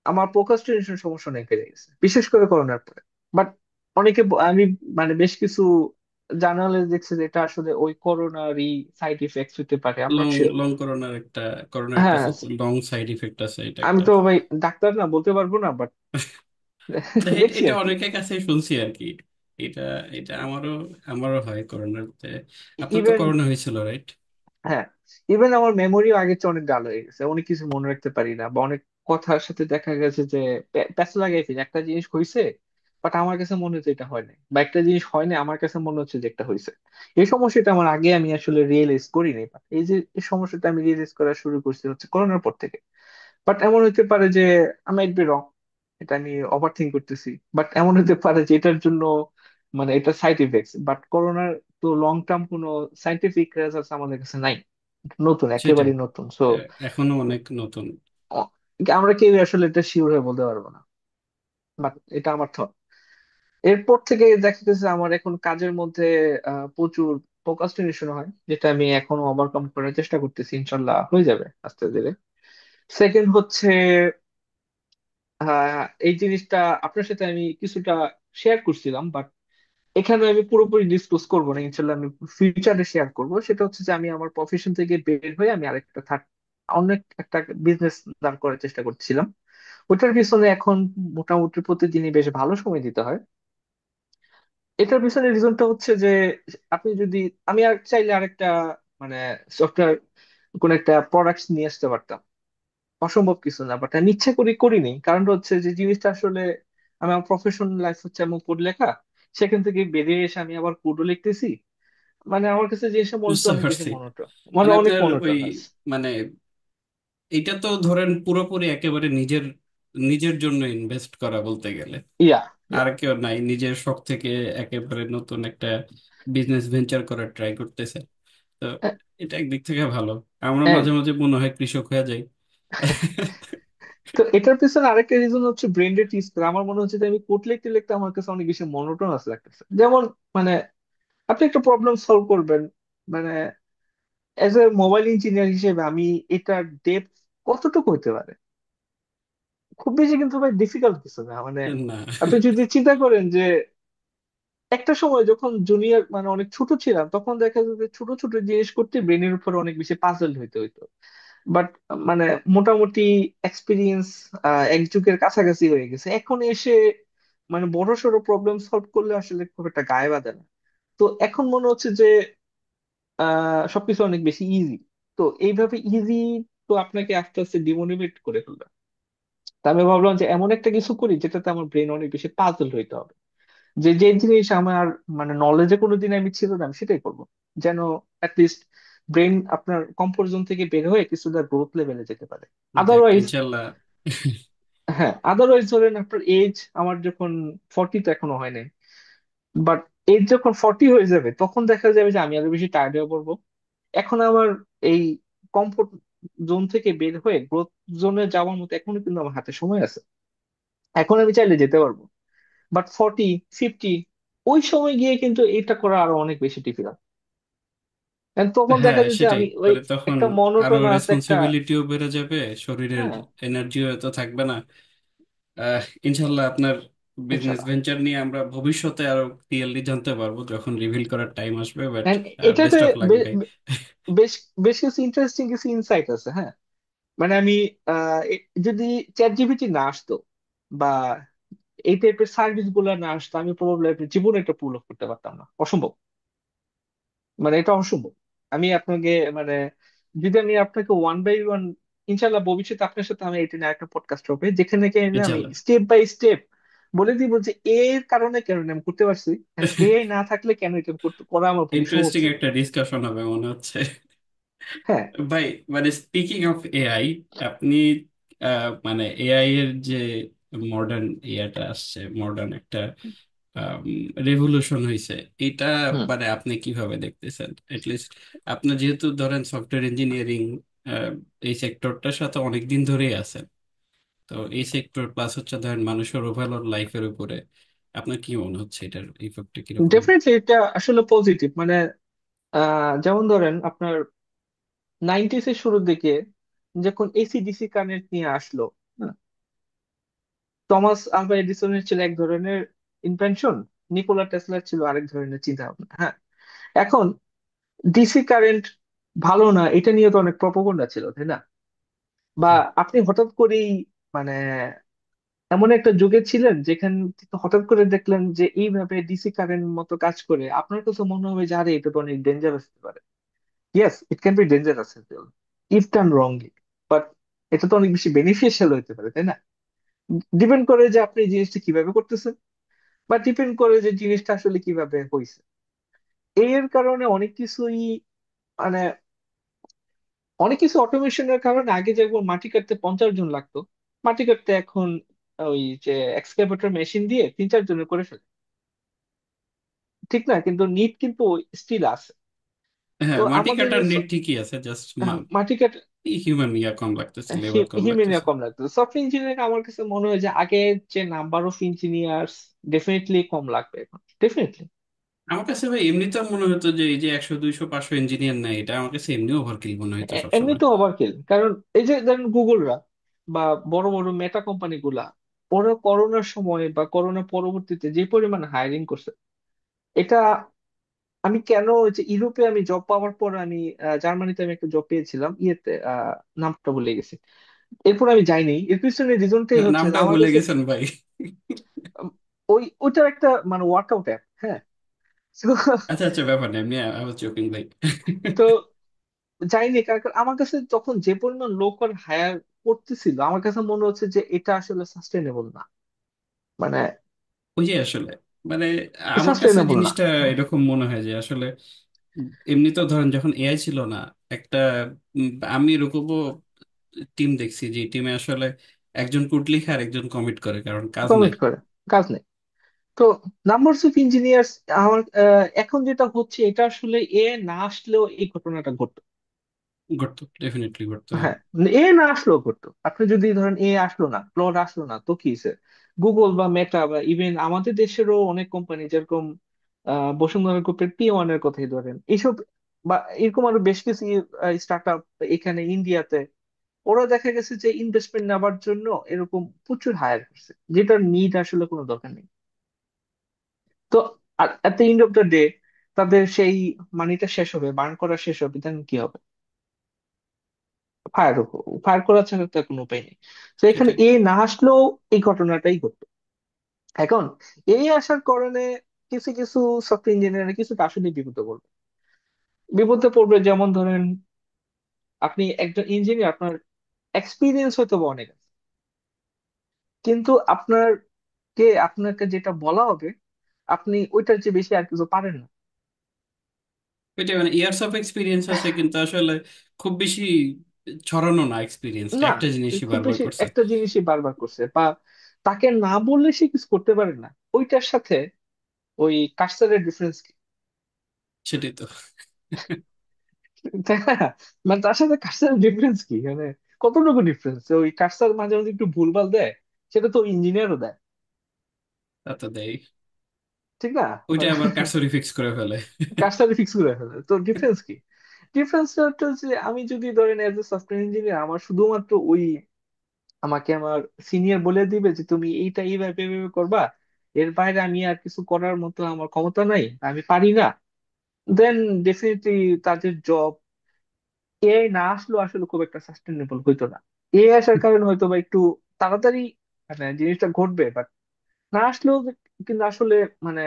আমার প্রোক্রাস্টিনেশন সমস্যা অনেক বেড়ে গেছে, বিশেষ করে করোনার পরে। বাট আমি মানে বেশ কিছু জার্নালে দেখছি যে এটা আসলে ওই করোনারই সাইড ইফেক্টস হতে পারে, I am not long sure. Long করোনার একটা হ্যাঁ, খুব লং সাইড ইফেক্ট আছে এটা আমি একটা। তো ভাই ডাক্তার না, বলতে পারবো না, বাট দেখছি এটা আর কি। অনেকের কাছে শুনছি আর কি। এটা এটা আমারও আমারও হয় করোনাতে। আপনার তো ইভেন, করোনা হয়েছিল, রাইট? হ্যাঁ, ইভেন আমার মেমোরিও আগের চেয়ে অনেক ডাল হয়ে গেছে, অনেক কিছু মনে রাখতে পারি না, বা অনেক কথার সাথে দেখা গেছে যে প্যাচ লাগাই ফেলি, একটা জিনিস হয়েছে বাট আমার কাছে মনে হচ্ছে এটা হয় নাই, বা একটা জিনিস হয় না আমার কাছে মনে হচ্ছে যে একটা হয়েছে। এই সমস্যাটা আমার আগে আমি আসলে রিয়েলাইজ করিনি, বাট এই যে এই সমস্যাটা আমি রিয়েলাইজ করা শুরু করছি হচ্ছে করোনার পর থেকে। বাট এমন হতে পারে যে আই মাইট বি রং, এটা আমি ওভার থিঙ্ক করতেছি, বাট এমন হতে পারে যে এটার জন্য মানে এটা সাইড ইফেক্টস, বাট করোনার তো লং টার্ম কোনো সাইন্টিফিক রেজাল্টস আমাদের কাছে নাই, নতুন, সেটাই। একেবারেই নতুন। সো এখনো অনেক নতুন। আমরা কেউ আসলে এটা শিওর হয়ে বলতে পারবো না, বাট এটা আমার থট। এরপর থেকে দেখা গেছে আমার এখন কাজের মধ্যে প্রচুর প্রোক্রাস্টিনেশন হয়, যেটা আমি এখনো ওভারকাম করার চেষ্টা করতেছি, ইনশাল্লাহ হয়ে যাবে আস্তে ধীরে। সেকেন্ড হচ্ছে এই জিনিসটা আপনার সাথে আমি কিছুটা শেয়ার করছিলাম, বাট এখানে আমি পুরোপুরি ডিসক্লোজ করবো না, ইনশাল্লাহ আমি ফিউচারে শেয়ার করব। সেটা হচ্ছে যে আমি আমার প্রফেশন থেকে বের হয়ে আমি আরেকটা অনেক একটা বিজনেস দাঁড় করার চেষ্টা করছিলাম। ওটার পিছনে এখন মোটামুটি প্রতিদিনই বেশ ভালো সময় দিতে হয়। এটার পিছনে রিজনটা হচ্ছে যে আপনি যদি, আমি আর চাইলে আরেকটা মানে সফটওয়্যার কোন একটা প্রোডাক্ট নিয়ে আসতে পারতাম, অসম্ভব কিছু না, বাট আমি ইচ্ছা করি করিনি। কারণটা হচ্ছে যে জিনিসটা আসলে আমি আমার প্রফেশনাল লাইফ হচ্ছে এমন কোড লেখা, সেখান থেকে বেরিয়ে এসে আমি আবার কোডও লিখতেছি। মানে আমার কাছে জিনিসটা মনে হচ্ছে বুঝতে অনেক বেশি পারছি। মনোটোন, মানে মানে অনেক আপনার ওই মনোটোনাস। মানে এটা তো ধরেন পুরোপুরি একেবারে নিজের নিজের জন্য ইনভেস্ট করা বলতে গেলে। ইয়া, আর ইয়া, কেউ নাই, নিজের শখ থেকে একেবারে নতুন একটা বিজনেস ভেঞ্চার করার ট্রাই করতেছে। তো এটা একদিক থেকে ভালো। আমরা মাঝে মাঝে মনে হয় কৃষক হয়ে যাই। তো এটার পিছনে আরেকটা রিজন হচ্ছে ব্রেন রেট ইউজ করা। আমার মনে হচ্ছে যে আমি কোড লিখতে লিখতে আমার কাছে অনেক বেশি মনোটোনাস লাগতেছে। যেমন মানে আপনি একটা প্রবলেম সলভ করবেন, মানে এজ এ মোবাইল ইঞ্জিনিয়ার হিসেবে আমি এটার ডেপথ কতটুকু হতে পারে, খুব বেশি কিন্তু ভাই ডিফিকাল্ট কিছু না। মানে না, আপনি যদি চিন্তা করেন যে একটা সময় যখন জুনিয়র মানে অনেক ছোট ছিলাম, তখন দেখা যেত যে ছোট ছোট জিনিস করতে ব্রেনের উপর অনেক বেশি পাজল হইতে হইতো। বাট মানে মোটামুটি এক্সপিরিয়েন্স এক যুগের কাছাকাছি হয়ে গেছে, এখন এসে মানে বড় সড়ো প্রবলেম সলভ করলে আসলে খুব একটা গায়ে বাঁধে না। তো এখন মনে হচ্ছে যে সবকিছু অনেক বেশি ইজি। তো এইভাবে ইজি তো আপনাকে আস্তে আস্তে ডিমোটিভেট করে ফেলবে। তা আমি ভাবলাম যে এমন একটা কিছু করি যেটাতে আমার ব্রেন অনেক বেশি পাজল হইতে হবে, যে যে জিনিস আমার মানে নলেজে কোনোদিন আমি ছিল না, আমি সেটাই করবো, যেন অ্যাটলিস্ট ব্রেন আপনার কমফোর্ট জোন থেকে বের হয়ে কিছুটা গ্রোথ লেভেলে যেতে পারে। যাক আদারওয়াইজ, ইনশাল্লাহ। হ্যাঁ, আদারওয়াইজ ধরেন আপনার এজ আমার যখন 40, তো এখনো হয় নাই, বাট এজ যখন 40 হয়ে যাবে তখন দেখা যাবে যে আমি আরো বেশি টায়ার্ড হয়ে পড়বো। এখন আমার এই কমফোর্ট জোন থেকে বের হয়ে গ্রোথ জোনে যাওয়ার মতো এখনো কিন্তু আমার হাতে সময় আছে, এখন আমি চাইলে যেতে পারবো। বাট 40, 50 ওই সময় গিয়ে কিন্তু এটা করা আরো অনেক বেশি ডিফিকাল্ট। তখন দেখা হ্যাঁ যায় যে সেটাই, আমি ওই মানে তখন একটা আরো মনোটোনাস একটা, রেসপন্সিবিলিটিও বেড়ে যাবে, শরীরের হ্যাঁ, এনার্জিও এত থাকবে না। ইনশাল্লাহ আপনার বিজনেস ইনশাল্লাহ। ভেঞ্চার নিয়ে আমরা ভবিষ্যতে আরো ক্লিয়ারলি জানতে পারবো যখন রিভিল করার টাইম আসবে। বাট And এটাতে বেস্ট অফ লাক ভাই। বেশ বেশ কিছু ইন্টারেস্টিং কিছু ইনসাইট আছে, হ্যাঁ। মানে আমি যদি চ্যাট জিপিটি না আসতো বা এই টাইপের সার্ভিস গুলো না আসতো, আমি প্রবাবলি জীবনে এটা পুল অফ করতে পারতাম না, অসম্ভব। মানে এটা অসম্ভব। আমি আপনাকে মানে যদি আমি আপনাকে ওয়ান বাই ওয়ান, ইনশাল্লাহ ভবিষ্যতে আপনার সাথে আমি এটা নিয়ে একটা পডকাস্ট হবে, যেখানে কিনা আমি ইনশাল্লাহ। স্টেপ বাই স্টেপ বলে দিব যে এর কারণে কেন আমি করতে পারছি, এআই না থাকলে কেন এটা করা আমার পক্ষে সম্ভব ইন্টারেস্টিং ছিল একটা না। ডিসকাশন হবে মনে হচ্ছে। হ্যাঁ, ভাই, মানে স্পিকিং অফ এআই, আপনি মানে এআই এর যে মডার্ন ইয়াটা আসছে, মডার্ন একটা রেভলিউশন হয়েছে, এটা হুম। মানে আপনি কিভাবে দেখতেছেন? এটলিস্ট আপনার যেহেতু ধরেন সফটওয়্যার ইঞ্জিনিয়ারিং এই সেক্টরটার সাথে অনেক দিন ধরেই আছেন, তো এই সেক্টর প্লাস হচ্ছে ধরেন মানুষের ওভারঅল লাইফের উপরে আপনার কি মনে হচ্ছে এটার ইফেক্টটা কিরকম? ডেফিনেটলি এটা আসলে পজিটিভ, মানে যেমন ধরেন আপনার নাইনটিস এর শুরুর দিকে যখন এসি ডিসি কানেক্ট নিয়ে আসলো, হ্যাঁ, টমাস আলভা এডিসনের ছিল এক ধরনের ইনভেনশন, নিকোলা টেসলার ছিল আরেক ধরনের চিন্তা ভাবনা। হ্যাঁ, এখন ডিসি কারেন্ট ভালো না এটা নিয়ে তো অনেক প্রপাগান্ডা ছিল, তাই না? বা আপনি হঠাৎ করেই মানে এমন একটা যুগে ছিলেন যেখানে হঠাৎ করে দেখলেন যে এইভাবে ডিসি কারেন্ট মতো কাজ করে, আপনার কাছে মনে হবে যে আরে এটা তো অনেক ডেঞ্জারাস হতে পারে। Yes, it can be dangerous if done wrongly, but এটা তো অনেক বেশি বেনিফিশিয়াল হতে পারে, তাই না? ডিপেন্ড করে যে আপনি এই জিনিসটা কিভাবে করতেছেন, বা ডিপেন্ড করে যে জিনিসটা আসলে কিভাবে হয়েছে। এর কারণে অনেক কিছুই মানে অনেক কিছু অটোমেশনের কারণে আগে যেমন মাটি কাটতে 50 জন লাগতো, মাটি কাটতে এখন ওই যে এক্সকাভেটর মেশিন দিয়ে 3-4 জনের করে ফেলে। ঠিক না? কিন্তু নিড কিন্তু স্টিল আছে। তো হ্যাঁ, মাটি আমাদের কাটার নেট ঠিকই আছে, জাস্ট মাটি কাটা হিউম্যান ইয়া কম লাগতেছে, লেবার কম হিউম্যানিয়া লাগতেছে। কম লাগতো। সফটওয়্যার ইঞ্জিনিয়ারিং আমার কাছে মনে হয় যে আগে যে নাম্বার অফ ইঞ্জিনিয়ার্স ডেফিনেটলি কম লাগবে এখন, ডেফিনেটলি। আমার কাছে ভাই এমনিতেও মনে হতো যে এই যে 100 200 500 ইঞ্জিনিয়ার নেই, এটা আমার কাছে এমনি ওভারকিল মনে হতো এমনি সবসময়। তো ওভারকিল, কারণ এই যে ধরেন গুগলরা বা বড় বড় মেটা কোম্পানি গুলা, ওরা করোনার সময় বা করোনা পরবর্তীতে যে পরিমাণ হায়ারিং করছে, এটা আমি কেন ওই যে ইউরোপে আমি জব পাওয়ার পর আমি জার্মানিতে আমি একটা জব পেয়েছিলাম ইয়েতে, নামটা ভুলে গেছি। এরপর আমি যাইনি, এর পিছনে রিজনটাই হচ্ছে যে নামটাও আমার ভুলে কাছে গেছেন ভাই। ওইটার একটা মানে ওয়ার্কআউট অ্যাপ, হ্যাঁ। So, আচ্ছা আচ্ছা, ব্যাপার নেই, এমনি আই ওয়াজ জোকিং ভাই। তো যাইনি কারণ আমার কাছে যখন যে পরিমাণ লোক হায়ার করতেছিল, আমার কাছে মনে হচ্ছে যে এটা আসলে সাস্টেনেবল না, মানে ওই যে আসলে মানে আমার কাছে সাস্টেনেবল না। জিনিসটা এরকম মনে হয় যে আসলে এমনি তো ধরেন যখন এআই ছিল না, একটা উম, আমি এরকমও টিম দেখছি যে টিমে আসলে একজন কোড লিখে আর একজন কমিট করে, কারণ কাজ নাই। কমিট করে কাজ নেই। তো নাম্বারস অফ ইঞ্জিনিয়ার্স আমার এখন যেটা হচ্ছে এটা আসলে এ না আসলেও এই ঘটনাটা ঘটতো। ঘটতো, ডেফিনেটলি ঘটতো, হ্যাঁ। হ্যাঁ, মানে এ না আসলেও করতো। আপনি যদি ধরেন এ আসলো না, ক্লড আসলো না, তো কি হয়েছে? গুগল বা মেটা বা ইভেন আমাদের দেশেরও অনেক কোম্পানি যেরকম বসুন্ধরা গ্রুপের P1 এর কথাই ধরেন, এইসব বা এরকম আরো বেশ কিছু স্টার্ট আপ এখানে ইন্ডিয়াতে, ওরা দেখা গেছে যে ইনভেস্টমেন্ট নেওয়ার জন্য এরকম প্রচুর হায়ার করছে, যেটার নিড আসলে কোনো দরকার নেই। তো at the end of the day তাদের সেই মানিটা শেষ হবে, বার্ন করা শেষ হবে, দেন কি হবে? ফায়ার ফায়ার করা ছাড়া তো কোনো উপায় নেই। তো এখানে সেটাই। এ না আসলেও এই ঘটনাটাই ঘটতো। এখন এই আসার কারণে কিছু কিছু সফটওয়্যার ইঞ্জিনিয়ার কিছু আসলে বিপদে পড়বে। বিপদে পড়বে যেমন ধরেন আপনি একজন ইঞ্জিনিয়ার, আপনার এক্সপিরিয়েন্স হয়তো বা অনেক আছে, কিন্তু আপনাকে যেটা বলা হবে আপনি ওইটার চেয়ে বেশি আর কিছু পারেন না। ওইটাই, মানে ইয়ার্স অফ এক্সপিরিয়েন্স আছে কিন্তু আসলে খুব বেশি ছড়ানো না এক্সপিরিয়েন্সটা, না, একটা জিনিসই খুব বারবার বেশি করছে। একটা জিনিসই বারবার করছে, বা তাকে না বললে সে কিছু করতে পারে না। ওইটার সাথে ওই কার্সারের ডিফারেন্স কি? সেটাই তো। তাই না? মানে তার সাথে কার্সারের ডিফারেন্স কি, মানে কতটুকু ডিফারেন্স? ওই কার্সার মাঝে মাঝে একটু ভুলভাল দেয়, সেটা তো ইঞ্জিনিয়ারও দেয়, তা তো দেয়। ঠিক না? ওইটা মানে আবার কারসরি ফিক্স করে ফেলে। কার্সারে ফিক্স করে ফেলে, তো ডিফারেন্স কি? ডিফারেন্সটা হচ্ছে আমি যদি ধরেন এজ এ সফটওয়্যার ইঞ্জিনিয়ার, আমার শুধুমাত্র ওই আমাকে আমার সিনিয়র বলে দিবে যে তুমি এইটা এইভাবে এইভাবে করবা, এর বাইরে আমি আর কিছু করার মতো আমার ক্ষমতা নাই, আমি পারি না, দেন ডেফিনেটলি তাদের জব, এআই না আসলেও আসলে খুব একটা সাস্টেনেবল হইতো না। এআই আসার কারণে হয়তো বা একটু তাড়াতাড়ি মানে জিনিসটা ঘটবে, বাট না আসলেও কিন্তু আসলে মানে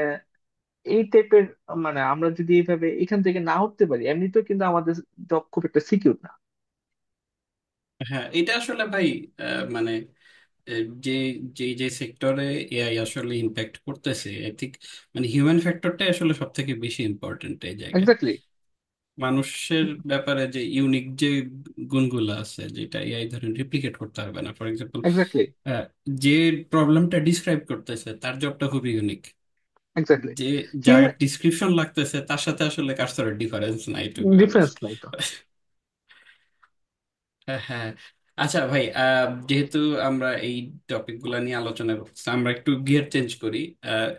এই টাইপের, মানে আমরা যদি এইভাবে এখান থেকে না উঠতে পারি এমনিতেও কিন্তু আমাদের জব খুব একটা সিকিউর না। হ্যাঁ, এটা আসলে ভাই মানে যে যে যে সেক্টরে এআই আসলে ইম্প্যাক্ট করতেছে, আই থিঙ্ক মানে হিউম্যান ফ্যাক্টরটাই আসলে সব থেকে বেশি ইম্পর্টেন্ট এই জায়গায়। এক্স্যাক্টলি। মানুষের ব্যাপারে যে ইউনিক যে গুণগুলো আছে, যেটা এআই ধরেন রিপ্লিকেট করতে হবে না। For example, exactly. যে প্রবলেমটা ডিসক্রাইব করতেছে তার জবটা খুব ইউনিক। এক্স্যাক্টলি। যে যার হিউম্যান ডিসক্রিপশন লাগতেছে তার সাথে আসলে কারোর ডিফারেন্স নাই, টু বি ডিফারেন্স অনেস্ট। নাই তো। হ্যাঁ। আচ্ছা ভাই, যেহেতু আমরা এই টপিক গুলা নিয়ে আলোচনা করছি, আমরা একটু গিয়ার চেঞ্জ করি।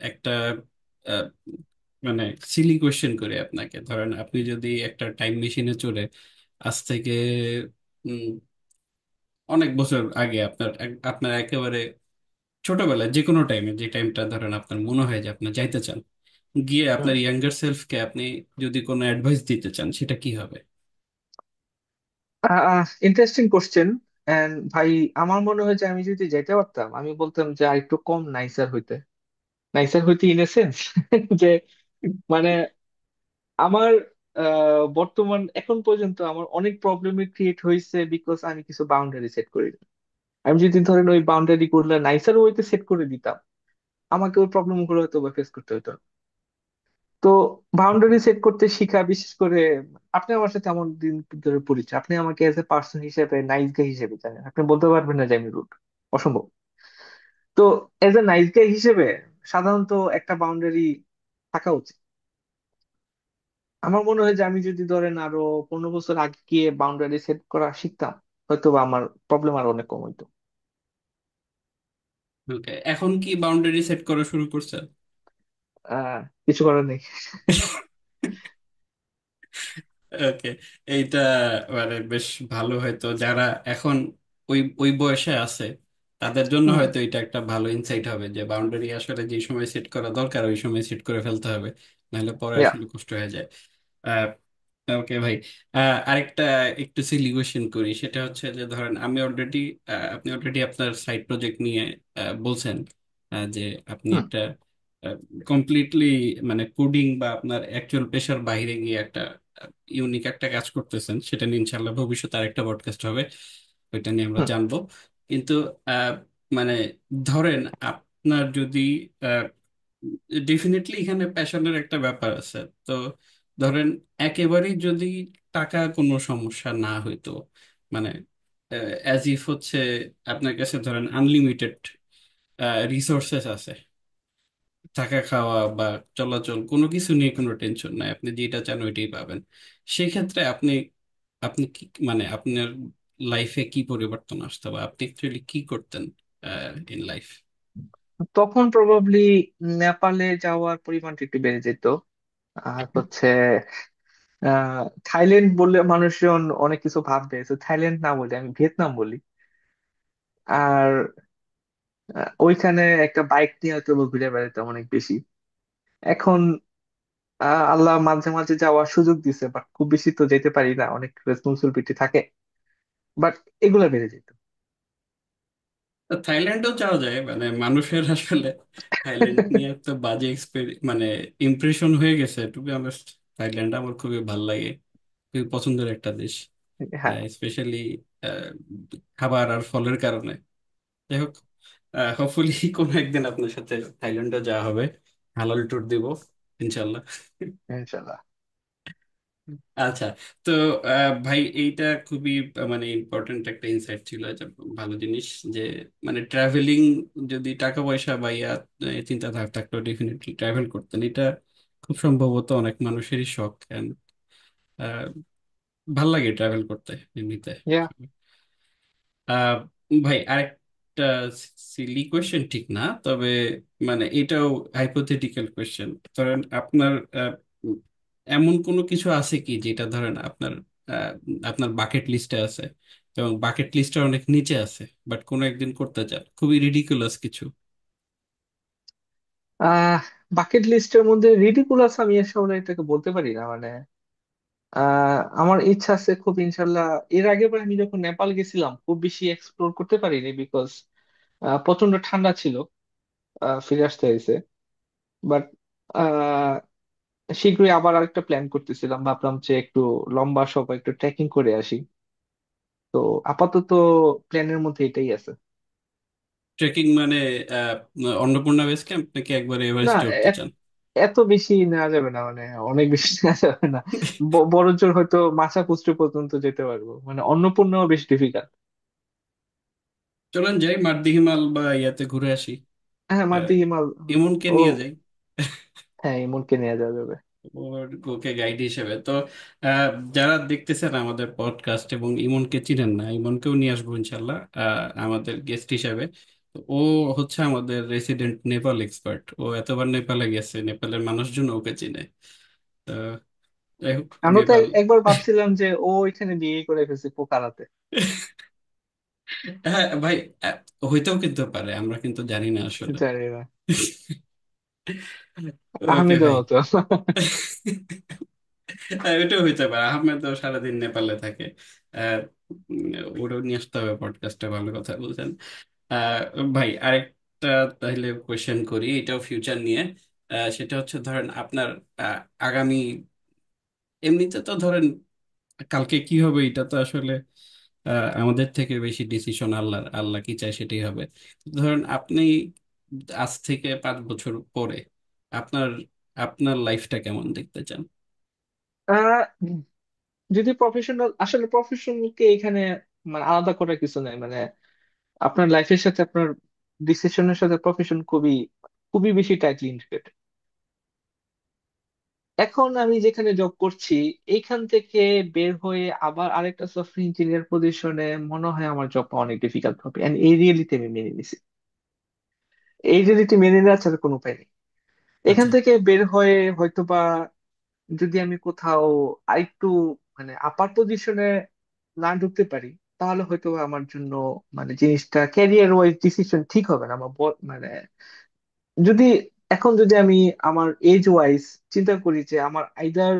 একটা আহ, মানে সিলি কোয়েশ্চেন করি আপনাকে। ধরেন আপনি যদি একটা টাইম মেশিনে চড়ে আজ থেকে উম, অনেক বছর আগে, আপনার একেবারে ছোটবেলায় যে কোনো টাইমে, যে টাইমটা ধরেন আপনার মনে হয় যে আপনি যাইতে চান, গিয়ে আপনার ইয়াঙ্গার সেলফকে আপনি যদি কোনো অ্যাডভাইস দিতে চান, সেটা কি হবে? Interesting question. এন্ড ভাই, আমার মনে হয় যে আমি যদি যেতে পারতাম, আমি বলতাম যে আর একটু কম নাইসার হইতে। নাইসার হইতে ইন এ সেন্স যে মানে আমার বর্তমান এখন পর্যন্ত আমার অনেক প্রবলেম ক্রিয়েট হয়েছে বিকজ আমি কিছু বাউন্ডারি সেট করি না। আমি যদি ধরেন ওই বাউন্ডারি গুলো নাইসার ওয়েতে সেট করে দিতাম, আমাকে ওই প্রবলেম গুলো হয়তো ফেস করতে হতো না। তো বাউন্ডারি সেট করতে শিখা, বিশেষ করে আপনি আমার সাথে এমন দিন ধরে পরিচয়, আপনি আমাকে এজ এ পার্সন হিসেবে, নাইস গাই হিসেবে জানেন, আপনি বলতে পারবেন না যে আমি রুড, অসম্ভব। তো এজ এ নাইস গাই হিসেবে সাধারণত একটা বাউন্ডারি থাকা উচিত। আমার মনে হয় যে আমি যদি ধরেন আরো 15 বছর আগে গিয়ে বাউন্ডারি সেট করা শিখতাম, হয়তো বা আমার প্রবলেম আরো অনেক কম হইতো। ওকে, এখন কি বাউন্ডারি সেট করা শুরু করছেন? কিছু করার নেই। ওকে, এইটা মানে বেশ ভালো। হয়তো যারা এখন ওই ওই বয়সে আছে, তাদের জন্য হুম। হয়তো এটা একটা ভালো ইনসাইট হবে যে বাউন্ডারি আসলে যে সময় সেট করা দরকার ওই সময় সেট করে ফেলতে হবে, নাহলে পরে ইয়া। আসলে কষ্ট হয়ে যায়। ওকে ভাই, আরেকটা একটু সিলি কোয়েশ্চেন করি। সেটা হচ্ছে যে ধরেন আপনি অলরেডি আপনার সাইড প্রজেক্ট নিয়ে বলছেন যে আপনি হুম। একটা কমপ্লিটলি মানে কোডিং বা আপনার অ্যাকচুয়াল পেশার বাইরে গিয়ে একটা ইউনিক একটা কাজ করতেছেন। সেটা নিয়ে ইনশাল্লাহ ভবিষ্যতে আরেকটা পডকাস্ট হবে, ওইটা নিয়ে আমরা হুম। জানবো। কিন্তু আহ, মানে ধরেন আপনার যদি ডেফিনেটলি এখানে প্যাশনের একটা ব্যাপার আছে। তো ধরেন একেবারেই যদি টাকা কোনো সমস্যা না হইতো, মানে অ্যাজ ইফ হচ্ছে আপনার কাছে ধরেন আনলিমিটেড রিসোর্সেস আছে, থাকা খাওয়া বা চলাচল কোনো কিছু নিয়ে কোনো টেনশন নাই, আপনি যেটা চান ওইটাই পাবেন, সেই ক্ষেত্রে আপনি আপনি কি মানে আপনার লাইফে কি পরিবর্তন আসতো বা আপনি অ্যাকচুয়ালি কি করতেন ইন লাইফ? তখন প্রবাবলি নেপালে যাওয়ার পরিমাণটা একটু বেড়ে যেত। আর হচ্ছে থাইল্যান্ড বললে মানুষজন অনেক কিছু ভাববে, তো থাইল্যান্ড না বলে আমি ভিয়েতনাম বলি। আর ওইখানে একটা বাইক নিয়ে হয়তো বা ঘুরে বেড়াতাম অনেক বেশি। এখন আল্লাহ মাঝে মাঝে যাওয়ার সুযোগ দিছে, বাট খুব বেশি তো যেতে পারি না, অনেক রেসপন্সিবিলিটি থাকে। বাট এগুলা বেড়ে যেত। থাইল্যান্ডও যাওয়া যায়, মানে মানুষের আসলে থাইল্যান্ড নিয়ে একটা বাজে মানে ইমপ্রেশন হয়ে গেছে, টু বি অনেস্ট। থাইল্যান্ড আমার খুবই ভালো লাগে, খুবই পছন্দের একটা দেশ, হ্যাঁ। স্পেশালি খাবার আর ফলের কারণে। যাই হোক, হোপফুলি কোনো একদিন আপনার সাথে থাইল্যান্ডে যাওয়া হবে, হালাল ট্যুর দিব ইনশাল্লাহ। ইনশাল্লাহ। আচ্ছা, তো ভাই এইটা খুবই মানে ইম্পর্টেন্ট একটা ইনসাইট ছিল, এটা ভালো জিনিস। যে মানে ট্রাভেলিং, যদি টাকা পয়সা বা চিন্তা থাকতো ডেফিনেটলি ট্রাভেল করতেন। এটা খুব সম্ভবত অনেক মানুষেরই শখ, and, ভাল লাগে ট্রাভেল করতে এমনিতে। ইয়া। আহ, ভাই আরেকটা সিলি কোয়েশ্চেন ঠিক না, তবে মানে এটাও হাইপোথেটিক্যাল কোয়েশ্চেন। ধরেন আপনার উম, এমন কোনো কিছু আছে কি যেটা ধরেন আহ, আপনার বাকেট লিস্টে আছে, এবং বাকেট লিস্টের অনেক নিচে আছে, বাট কোনো একদিন করতে চান, খুবই রিডিকুলাস কিছু? আহ বাকেট লিস্টের মধ্যে রিডিকুলাস আমি আসলে এটাকে বলতে পারি না। মানে আমার ইচ্ছা আছে খুব, ইনশাল্লাহ। এর আগে বার আমি যখন নেপাল গেছিলাম খুব বেশি এক্সপ্লোর করতে পারিনি বিকজ প্রচন্ড ঠান্ডা ছিল। ফিরে আসতে হয়েছে। বাট শীঘ্রই আবার আরেকটা প্ল্যান করতেছিলাম, ভাবলাম যে একটু লম্বা সময় একটু ট্রেকিং করে আসি। তো আপাতত প্ল্যানের মধ্যে এটাই আছে। ট্রেকিং মানে অন্নপূর্ণা বেস ক্যাম্প নাকি একবারে না, এভারেস্টে উঠতে চান? এত বেশি নেওয়া যাবে না, মানে অনেক বেশি নেওয়া যাবে না। বড় জোর হয়তো মাচাকুচু পর্যন্ত যেতে পারবো, মানে অন্নপূর্ণাও বেশ ডিফিকাল্ট। চলেন যাই মারদি হিমাল বা ইয়াতে ঘুরে আসি। হ্যাঁ, আহ, মাদি হিমাল। ইমনকে ও, নিয়ে যাই, হ্যাঁ, ইমনকে নিয়ে যাওয়া যাবে। ওকে গাইড হিসেবে তো। আহ, যারা দেখতেছেন আমাদের পডকাস্ট এবং ইমনকে চিনেন না, ইমনকেও নিয়ে আসবো ইনশাল্লাহ আমাদের গেস্ট হিসেবে। তো ও হচ্ছে আমাদের রেসিডেন্ট নেপাল এক্সপার্ট, ও এতবার নেপালে গেছে, নেপালের মানুষজন ওকে চিনে। তো যাই হোক, আমরা তো নেপাল। একবার ভাবছিলাম যে ও এখানে বিয়ে করে ফেলছে পোকারাতে। হ্যাঁ ভাই, আহ, হইতেও কিন্তু পারে, আমরা কিন্তু জানি না আসলে। জানি না। ওকে আহমেদের ভাই। মতো। হ্যাঁ, ওইটাও হইতে পারে, আহমেদও সারাদিন নেপালে থাকে। আহ, ওটাও নিয়ে আসতে হবে পডকাস্টে, ভালো কথা বলছেন। আহ, ভাই আরেকটা তাহলে কোয়েশ্চেন করি, এটাও ফিউচার নিয়ে। সেটা হচ্ছে ধরেন আপনার আহ, আগামী, এমনিতে তো ধরেন কালকে কি হবে এটা তো আসলে আমাদের থেকে বেশি ডিসিশন আল্লাহ, আল্লাহ কি চায় সেটাই হবে। ধরেন আপনি আজ থেকে 5 বছর পরে আপনার আপনার লাইফটা কেমন দেখতে চান? আহ যদি প্রফেশনাল, আসলে প্রফেশনালকে এখানে মানে আলাদা করার কিছু নাই, মানে আপনার লাইফের সাথে আপনার ডিসিশনের সাথে প্রফেশন খুবই খুবই বেশি টাইটলি ইন্টিগ্রেটেড। এখন আমি যেখানে জব করছি, এইখান থেকে বের হয়ে আবার আরেকটা সফটওয়্যার ইঞ্জিনিয়ার পজিশনে মনে হয় আমার জব অনেক ডিফিকাল্ট হবে, এন্ড এই রিয়েলিটি আমি মেনে নিছি। এই রিয়েলিটি মেনে নেওয়ার ছাড়া কোনো উপায় নেই। এখান আচ্ছা। থেকে বের হয়ে হয়তোবা যদি আমি কোথাও আরেকটু মানে আপার পজিশনে না ঢুকতে পারি, তাহলে হয়তো আমার জন্য মানে জিনিসটা ক্যারিয়ার ওয়াইজ ডিসিশন ঠিক হবে না আমার মানে যদি এখন যদি আমি আমার এজ ওয়াইজ চিন্তা করি যে আমার আইদার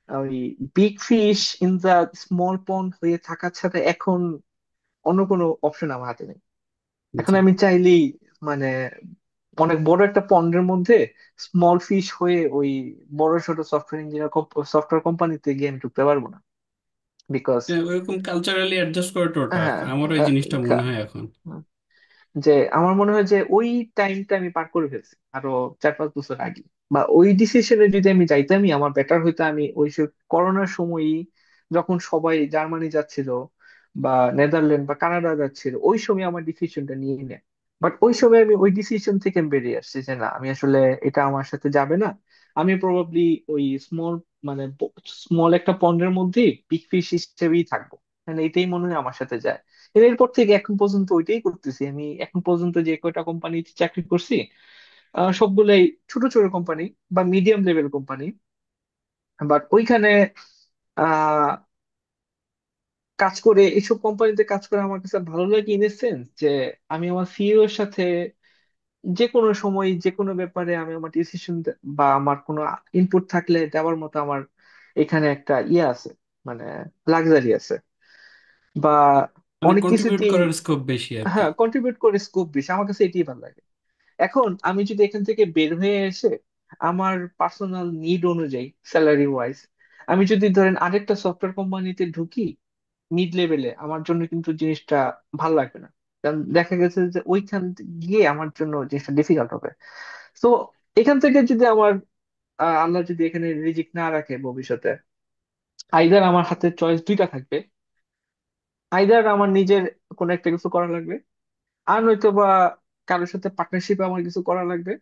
ওই big fish in the small pond হয়ে থাকার সাথে এখন অন্য কোনো অপশন আমার হাতে নেই। এখন আচ্ছা। আমি চাইলেই মানে অনেক বড় একটা পন্ডের মধ্যে স্মল ফিশ হয়ে ওই বড় ছোট সফটওয়্যার ইঞ্জিনিয়ার সফটওয়্যার কোম্পানিতে গিয়ে আমি ঢুকতে পারবো না, বিকজ ওইরকম কালচারালি অ্যাডজাস্ট করাটাও টাফ, হ্যাঁ, আমারও এই জিনিসটা মনে হয় এখন। যে আমার মনে হয় যে ওই টাইমটা আমি পার করে ফেলছি আরো 4-5 বছর আগে, বা ওই ডিসিশনে যদি আমি যাইতামই আমার বেটার হইতো। আমি ওই করোনার সময়ই যখন সবাই জার্মানি যাচ্ছিল বা নেদারল্যান্ড বা কানাডা যাচ্ছিল, ওই সময় আমার ডিসিশনটা নিয়ে নেয়। বাট ওই সময় আমি ওই ডিসিশন থেকে বেরিয়ে আসছি যে না, আমি আসলে এটা আমার সাথে যাবে না। আমি প্রবাবলি ওই স্মল মানে স্মল একটা পন্ডের মধ্যে বিগ ফিশ হিসেবেই থাকবো, মানে এটাই মনে হয় আমার সাথে যায়। এরপর থেকে এখন পর্যন্ত ওইটাই করতেছি। আমি এখন পর্যন্ত যে কয়টা কোম্পানিতে চাকরি করছি, সবগুলাই ছোট ছোট কোম্পানি বা মিডিয়াম লেভেল কোম্পানি। বাট ওইখানে আহ কাজ করে, এইসব কোম্পানিতে কাজ করে আমার কাছে ভালো লাগে ইন এ সেন্স যে আমি আমার সিইও এর সাথে যে কোনো সময় যে কোনো ব্যাপারে আমি আমার ডিসিশন বা আমার কোনো ইনপুট থাকলে দেওয়ার মতো আমার এখানে একটা ইয়ে আছে, মানে লাক্সারি আছে, বা মানে অনেক কন্ট্রিবিউট কিছুতেই করার স্কোপ বেশি আর কি। হ্যাঁ কন্ট্রিবিউট করে স্কোপ বেশি। আমার কাছে এটাই ভালো লাগে। এখন আমি যদি এখান থেকে বের হয়ে এসে আমার পার্সোনাল নিড অনুযায়ী স্যালারি ওয়াইজ আমি যদি ধরেন আরেকটা সফটওয়্যার কোম্পানিতে ঢুকি মিড লেভেলে, আমার জন্য কিন্তু জিনিসটা ভাল লাগবে না। কারণ দেখা গেছে যে ওইখান গিয়ে আমার জন্য জিনিসটা ডিফিকাল্ট হবে। তো এখান থেকে যদি আমার আল্লাহ যদি এখানে রিজিক না রাখে ভবিষ্যতে, আইদার আমার হাতে চয়েস দুইটা থাকবে। আইদার আমার নিজের কোনো একটা কিছু করা লাগবে, আর নয়তো বা কারোর সাথে পার্টনারশিপে আমার কিছু করা লাগবে।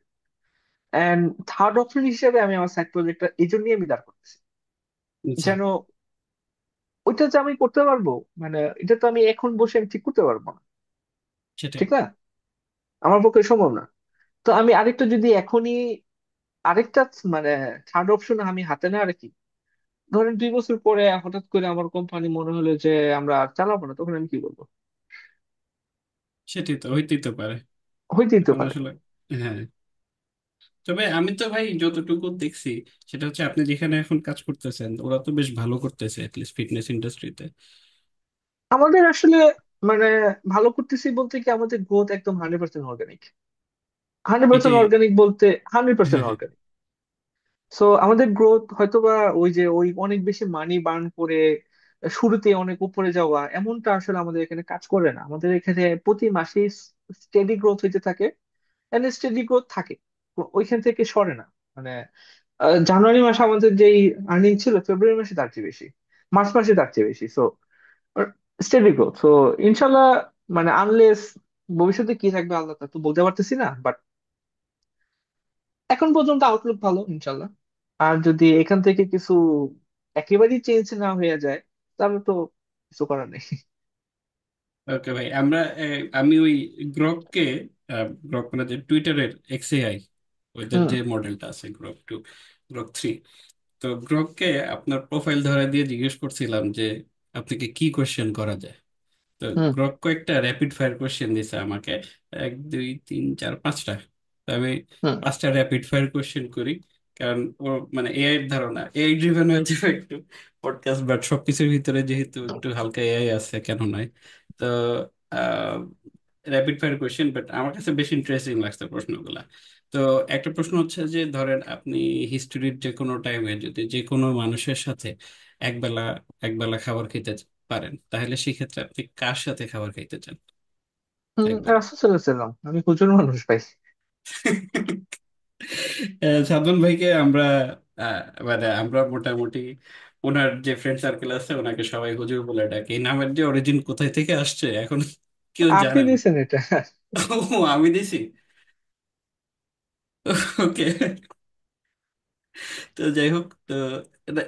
এন্ড থার্ড অপশন হিসেবে আমি আমার সাইড প্রজেক্টটা এই জন্যই আমি দাঁড় করতেছি, আচ্ছা। যেন ওইটা যে আমি করতে পারবো, মানে এটা তো আমি এখন বসে আমি ঠিক করতে পারবো না, সেটাই। ঠিক না? আমার পক্ষে সম্ভব না। তো আমি আরেকটা যদি এখনই আরেকটা মানে থার্ড অপশন আমি হাতে না রাখি, ধরেন 2 বছর পরে হঠাৎ করে আমার কোম্পানি মনে হলো যে আমরা আর চালাবো না, তখন আমি কি করবো? সেটাই তো হইতেই তো পারে। হইতেই তো এখন পারে। আসলে হ্যাঁ, তবে আমি তো ভাই যতটুকু দেখছি সেটা হচ্ছে আপনি যেখানে এখন কাজ করতেছেন ওরা তো বেশ ভালো করতেছে, অ্যাটলিস্ট ফিটনেস ইন্ডাস্ট্রিতে। আমাদের আসলে মানে ভালো করতেছি বলতে কি, আমাদের গ্রোথ একদম 100% অর্গানিক। 100% এটাই। অর্গানিক বলতে 100% হ্যাঁ, হ্যাঁ। অর্গানিক। সো আমাদের গ্রোথ হয়তোবা ওই যে ওই অনেক বেশি মানি বার্ন করে শুরুতে অনেক উপরে যাওয়া এমনটা আসলে আমাদের এখানে কাজ করে না। আমাদের এখানে প্রতি মাসে স্টেডি গ্রোথ হইতে থাকে, এন্ড স্টেডি গ্রোথ থাকে, ওইখান থেকে সরে না। মানে জানুয়ারি মাসে আমাদের যেই আর্নিং ছিল ফেব্রুয়ারি মাসে তার চেয়ে বেশি, মার্চ মাসে তার চেয়ে বেশি। So steady growth. সো ইনশাল্লাহ, মানে আনলেস ভবিষ্যতে কি থাকবে আল্লাহ তা তো বলতে পারতেছি না, বাট এখন পর্যন্ত আউটলুক ভালো ইনশাল্লাহ। আর যদি এখান থেকে কিছু একেবারেই চেঞ্জ না হয়ে যায়, তাহলে তো কিছু করার নেই। ওকে ভাই, আমি ওই গ্রককে, গ্রক মানে যে টুইটারের এক্সএআই, ওইটার হুম যে মডেলটা আছে গ্রক 2, গ্রক 3, তো গ্রককে আপনার প্রোফাইল ধরা দিয়ে জিজ্ঞেস করছিলাম যে আপনাকে কি কোশ্চেন করা যায়। তো হুম গ্রক কয়েকটা র্যাপিড ফায়ার কোশ্চেন দিছে আমাকে, 1 2 3 4 5টা। তো আমি হুম 5টা র্যাপিড ফায়ার কোশ্চেন করি, কারণ ও মানে এআই এর ধারণা, এআই ড্রিভেন হয়েছে একটু পডকাস্ট, বাট সবকিছুর ভিতরে যেহেতু একটু হালকা এআই আছে, কেন নয়। তো র্যাপিড ফায়ার কোশ্চেন, বাট আমার কাছে বেশ ইন্টারেস্টিং লাগছে প্রশ্নগুলা। তো একটা প্রশ্ন হচ্ছে যে ধরেন আপনি হিস্টোরির যে কোনো টাইমে যদি যে কোনো মানুষের সাথে একবেলা একবেলা খাবার খেতে পারেন, তাহলে সেক্ষেত্রে আপনি কার সাথে খাবার খাইতে চান হুম। একবেলা? রাসূল সাল্লাল্লাহু আলাইহি ওয়াসাল্লাম, আমি হুজুর মানুষ ভাই। সাদমান ভাইকে আমরা আহ, মানে আমরা মোটামুটি ওনার যে ফ্রেন্ড সার্কেল আছে ওনাকে সবাই হুজুর বলে ডাকে। এই নামের যে অরিজিন কোথায় থেকে আসছে এখন কেউ আপনি জানে না। দিয়েছেন এটা। ও, আমি দিছি। ওকে। তো যাই হোক, তো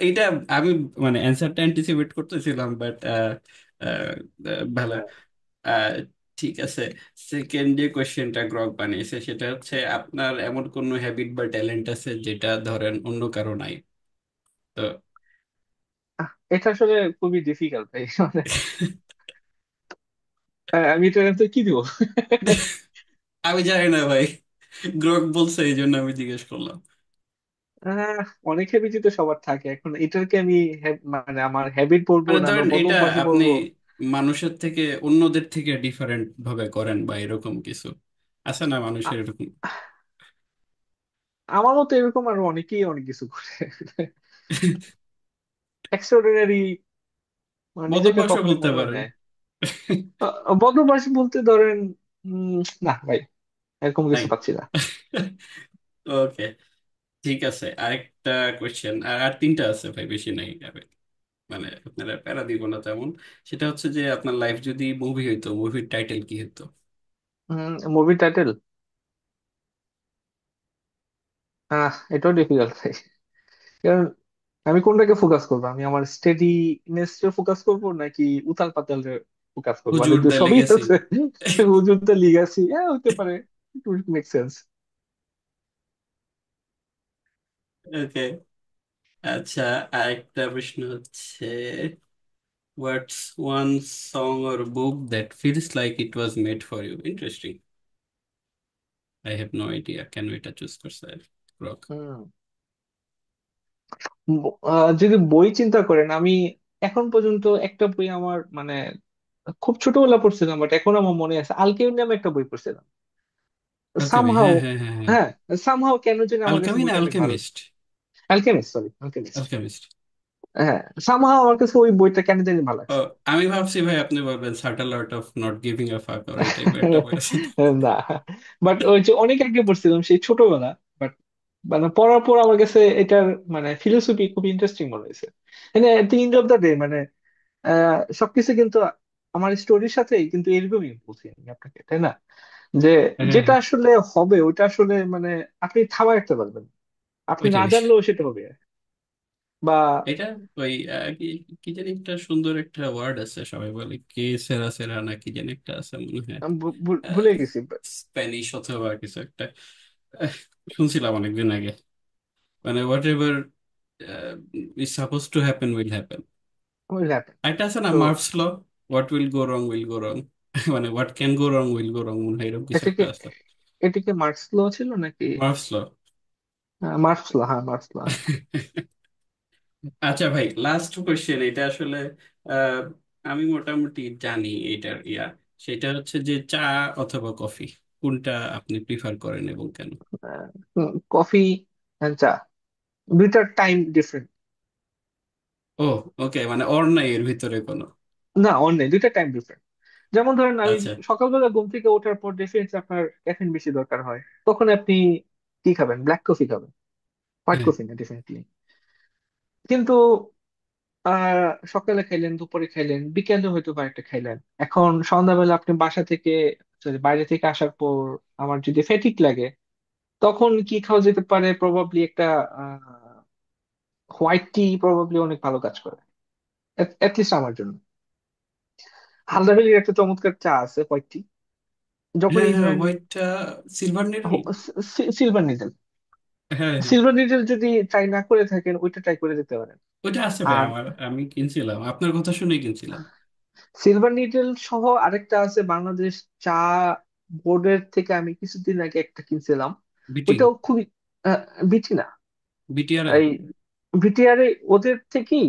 এইটা আমি মানে অ্যান্সারটা অ্যান্টিসিপেট করতেছিলাম, বাট ভালো। আহ, ঠিক আছে। সেকেন্ড যে কোয়েশ্চেনটা গ্রক বানিয়েছে সেটা হচ্ছে আপনার এমন কোনো হ্যাবিট বা ট্যালেন্ট আছে যেটা ধরেন অন্য কারো নাই? তো এটা আসলে খুবই ডিফিকাল্ট ভাই। মানে আমি এটা তো কি দিব। আমি জানি না ভাই, গ্রক বলছে এই জন্য আমি জিজ্ঞেস করলাম। আহ, অনেক হ্যাবিটই তো সবার থাকে, এখন এটাকে আমি মানে আমার হ্যাবিট বলবো মানে না বা ধরেন বদ এটা অভ্যাস আপনি বলবো। মানুষের থেকে অন্যদের থেকে ডিফারেন্ট ভাবে করেন বা এরকম কিছু আছে না মানুষের আ- এরকম? আমার মতো এরকম আরো অনেকেই অনেক কিছু করে। এক্সট্রাঅর্ডিনারি, নিজেকে বদভ্যাসও কখনোই বলতে মনে হয় পারেন। না। বদ অভ্যাস বলতে ধরেন, না ভাই, এরকম নাই। কিছু পাচ্ছি না। ওকে, ঠিক আছে। আরেকটা কোয়েশ্চেন, আর আর তিনটা আছে ভাই, বেশি নাই। মানে আপনারা প্যারা দিব না তেমন। সেটা হচ্ছে যে আপনার লাইফ যদি মুভি হইতো, মুভির টাইটেল কি হতো? মুভি টাইটেল, এটাও ডিফিকাল্ট ভাই। কারণ আমি কোনটাকে ফোকাস করবো, আমি আমার স্টেডিনেস ফোকাস করবো নাকি উতাল পাতাল ফোকাস করবো, মানে হুজুর তো দ্য সবই লেগেসি। আছে। যুদ্ধ লিগাসি, হ্যাঁ হতে পারে, মেক সেন্স। ওকে, আচ্ছা। আরেকটা প্রশ্ন হচ্ছে, what's one song or book that feels like it was made for you? Interesting. I have no idea কেন এটা চুজ করছে রক। হুম যদি বই চিন্তা করেন, আমি এখন পর্যন্ত একটা বই আমার মানে খুব ছোটবেলা পড়ছিলাম, বাট এখন আমার মনে আছে, আলকেমি নামে একটা বই পড়ছিলাম। আলকেমি, সামহাও, হ্যাঁ হ্যাঁ হ্যাঁ হ্যাঁ। হ্যাঁ, সামহাও কেন জানি আমার কাছে আলকেমি না বইটা অনেক ভালো। Alchemist? Alchemist, sorry alchemist. Alchemist. হ্যাঁ, সামহাও আমার কাছে ওই বইটা কেন জানি ভালো ও, লাগছে। আমি ভাবছি ভাই আপনি বলবেন subtle art of not giving a ফাক আর এই টাইপের একটা বই আছে। না, বাট ওই যে অনেক আগে পড়ছিলাম সেই ছোটবেলা, বাট মানে পড়ার পর আমার কাছে এটার মানে ফিলোসফি খুব ইন্টারেস্টিং মনে হয়েছে। মানে at the end of the day, মানে সবকিছু কিন্তু আমার স্টোরির সাথেই কিন্তু এরকমই বলছি আমি আপনাকে, তাই না? যে হ্যাঁ যেটা হ্যাঁ, আসলে হবে ওইটা আসলে মানে আপনি থামায় রাখতে পারবেন, আপনি না ওইটাই। জানলেও সেটা হবে। বা এটা ওই কি কি জানি একটা সুন্দর একটা ওয়ার্ড আছে, সবাই বলে কে সেরা সেরা না কি জানি একটা আছে মনে হয়, আমি ভুলে গেছি। স্প্যানিশ অথবা কিছু একটা। আহ, শুনছিলাম অনেকদিন আগে, মানে whatever is suppose to happen will happen. Will happen. একটা আছে না তো Murphy's law, what will go wrong will go wrong, মানে what can go wrong will go wrong, মনে হয় এরকম কিছু এটা একটা কি আছে। এটা কি মার্কস ল ছিল নাকি? মার্ভস ল। মার্কস ল, হ্যাঁ মার্কস ল, হ্যাঁ। আচ্ছা ভাই, লাস্ট কোয়েশ্চেন এটা আসলে আহ, আমি মোটামুটি জানি এটার সেটা হচ্ছে যে চা অথবা কফি, কোনটা আপনি প্রিফার করেন এবং কেন? কফি এন্ড চা, দুইটার টাইম ডিফারেন্ট। ও, ওকে, মানে অর নাই এর ভিতরে কোনো? না, অন্য দুইটা টাইম ডিফারেন্ট। যেমন ধরেন আমি আচ্ছা। সকালবেলা ঘুম থেকে ওঠার পর ডেফিনেটলি আপনার ক্যাফিন বেশি দরকার হয়, তখন আপনি কি খাবেন? ব্ল্যাক কফি খাবেন। হোয়াইট হ্যাঁ কফি না ডেফিনেটলি। কিন্তু সকালে খাইলেন, দুপুরে খাইলেন, বিকেলে হয়তো বা একটা খাইলেন। এখন সন্ধ্যাবেলা আপনি বাসা থেকে, sorry, বাইরে থেকে আসার পর আমার যদি ফ্যাটিক লাগে, তখন কি খাওয়া যেতে পারে? প্রবাবলি একটা হোয়াইট টি প্রবাবলি অনেক ভালো কাজ করে, অ্যাটলিস্ট আমার জন্য। হালদা ভ্যালির একটা চমৎকার চা আছে, হোয়াইট টি। হ্যাঁ যখনই হ্যাঁ, ধরেন হোয়াইটটা সিলভার নিডল। সিলভার নিডেল, হ্যাঁ হ্যাঁ, সিলভার নিডেল যদি ট্রাই না করে থাকেন, ওইটা ট্রাই করে দেখতে পারেন। ওইটা আছে ভাই আর আমার, আমি কিনছিলাম আপনার কথা শুনেই কিনছিলাম। সিলভার নিডল সহ আরেকটা আছে বাংলাদেশ চা বোর্ডের থেকে, আমি কিছুদিন আগে একটা কিনছিলাম। বিটি, ওইটাও খুবই আহ, বিচি না, বিটিআরএল। এই ভিটিআর ওদের থেকেই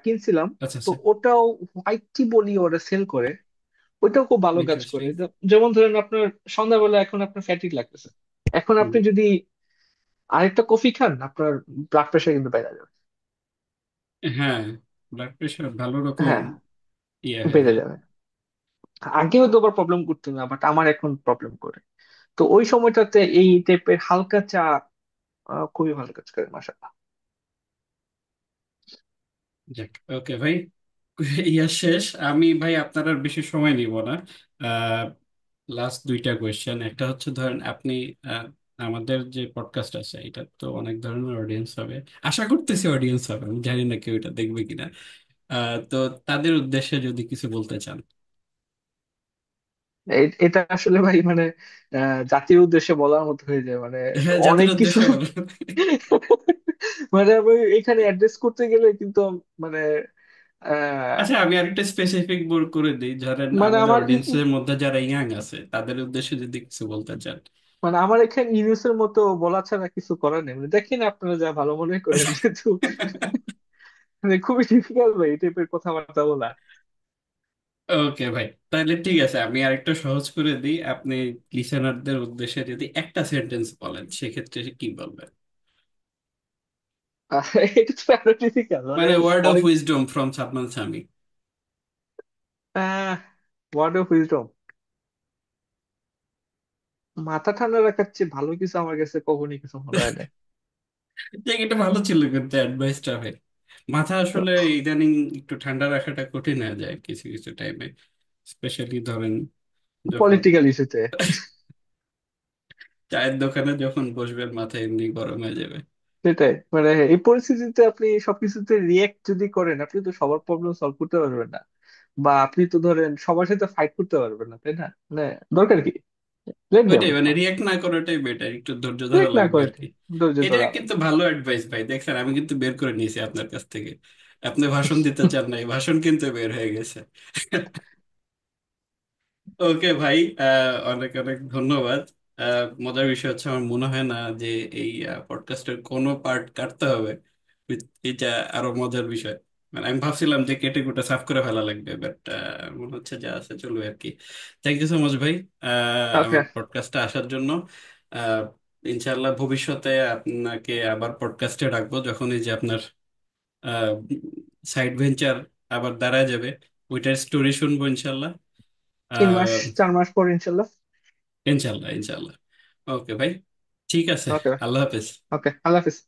কিনছিলাম। আচ্ছা তো আচ্ছা, ওটাও হোয়াইট টি বলি ওরা সেল করে, ওইটাও খুব ভালো কাজ করে। ইন্টারেস্টিং। যেমন ধরেন আপনার সন্ধ্যাবেলা এখন আপনার ফ্যাটিক লাগতেছে, এখন আপনি যদি আরেকটা কফি খান, আপনার ব্লাড প্রেশার কিন্তু বেড়ে যাবে। হ্যাঁ, ব্লাড প্রেশার ভালো রকম হ্যাঁ, ইয়ে হয়ে বেড়ে যায়। যাবে। আগে হয়তো আবার প্রবলেম করতো না, বাট আমার এখন প্রবলেম করে। তো ওই সময়টাতে এই টাইপের হালকা চা খুবই ভালো কাজ করে মাশাআল্লাহ। যাক, ওকে ভাই, ইয়া শেষ। আমি ভাই আপনার আর বেশি সময় নিব না। লাস্ট দুইটা কোয়েশ্চেন, একটা হচ্ছে ধরেন আপনি আহ, আমাদের যে পডকাস্ট আছে এটা তো অনেক ধরনের অডিয়েন্স হবে, আশা করতেছি অডিয়েন্স হবে, আমি জানি না কেউ এটা দেখবে কিনা। তো তাদের উদ্দেশ্যে যদি কিছু বলতে চান। এটা আসলে ভাই মানে জাতির উদ্দেশ্যে বলার মতো হয়ে যায় মানে, হ্যাঁ, যাদের অনেক কিছু। উদ্দেশ্যে বলো। মানে আমি এখানে অ্যাড্রেস করতে গেলে কিন্তু মানে আহ, আচ্ছা, আমি আরেকটা স্পেসিফিক বোর করে দিই, ধরেন মানে আমাদের আমার অডিয়েন্সের মধ্যে যারা ইয়াং আছে তাদের উদ্দেশ্যে যদি কিছু বলতে চান। মানে আমার এখানে ইউনুসের মতো বলা ছাড়া কিছু করার নেই। মানে দেখেন আপনারা যা ভালো মনে করেন, যেহেতু মানে খুবই ডিফিকাল্ট ভাই এই টাইপের কথাবার্তা বলা। ওকে ভাই, তাহলে ঠিক আছে, আমি আরেকটা সহজ করে দিই। আপনি লিসেনারদের উদ্দেশ্যে যদি একটা সেন্টেন্স বলেন সেক্ষেত্রে কি বলবেন? এটা তো আরো ডিফিকাল্ট মানে মানে ওয়ার্ড অফ অনেক। Wisdom from Sadman Sami. Word of wisdom, মাথা ঠান্ডা রাখার চেয়ে ভালো কিছু আমার কাছে কখনই কিছু মনে হয় না। দেখ, এটা ভালো ছিল কিন্তু অ্যাডভাইসটা ভাই। মাথা আসলে ইদানিং একটু ঠান্ডা রাখাটা কঠিন হয়ে যায় কিছু কিছু টাইমে, স্পেশালি ধরেন যখন পলিটিক্যাল ইস্যুতে চায়ের দোকানে যখন বসবেন মাথা এমনি গরম হয়ে যাবে। সেটাই মানে, এই পরিস্থিতিতে আপনি সবকিছুতে রিয়েক্ট যদি করেন, আপনি তো সবার প্রবলেম সলভ করতে পারবেন না, বা আপনি তো ধরেন সবার সাথে ফাইট করতে পারবেন না, তাই না? মানে দরকার কি, লেট দেম। ওইটাই, মানে রিয়াক্ট না করাটাই বেটার, একটু ধৈর্য ধরা রিয়েক্ট না লাগবে করে আর কি। ধৈর্য এটা ধরা কিন্তু ভালো অ্যাডভাইস ভাই, দেখছেন আমি কিন্তু বের করে নিয়েছি আপনার কাছ থেকে। আপনি ভাষণ দিতে চান নাই, ভাষণ কিন্তু বের হয়ে গেছে। ওকে ভাই, অনেক অনেক ধন্যবাদ। মজার বিষয় হচ্ছে আমার মনে হয় না যে এই পডকাস্টের কোনো পার্ট কাটতে হবে। এটা আরো মজার বিষয়। মানে আমি ভাবছিলাম যে কেটে কুটে সাফ করে ফেলা লাগবে, বাট মনে হচ্ছে যা আছে চলবে আর কি। থ্যাংক ইউ সো মাচ ভাই, ওকে। আমার পডকাস্টে আসার জন্য। আহ, ইনশাল্লাহ ভবিষ্যতে আপনাকে আবার পডকাস্টে রাখবো যখন এই যে আপনার সাইড ভেঞ্চার আবার দাঁড়ায় যাবে, ওইটার স্টোরি শুনবো ইনশাল্লাহ। 3 মাস 4 মাস পর ইনশাল্লাহ। ইনশাল্লাহ ইনশাল্লাহ। ওকে ভাই, ঠিক আছে, ওকে। আল্লাহ হাফেজ। ওকে, আল্লাহ হাফিজ।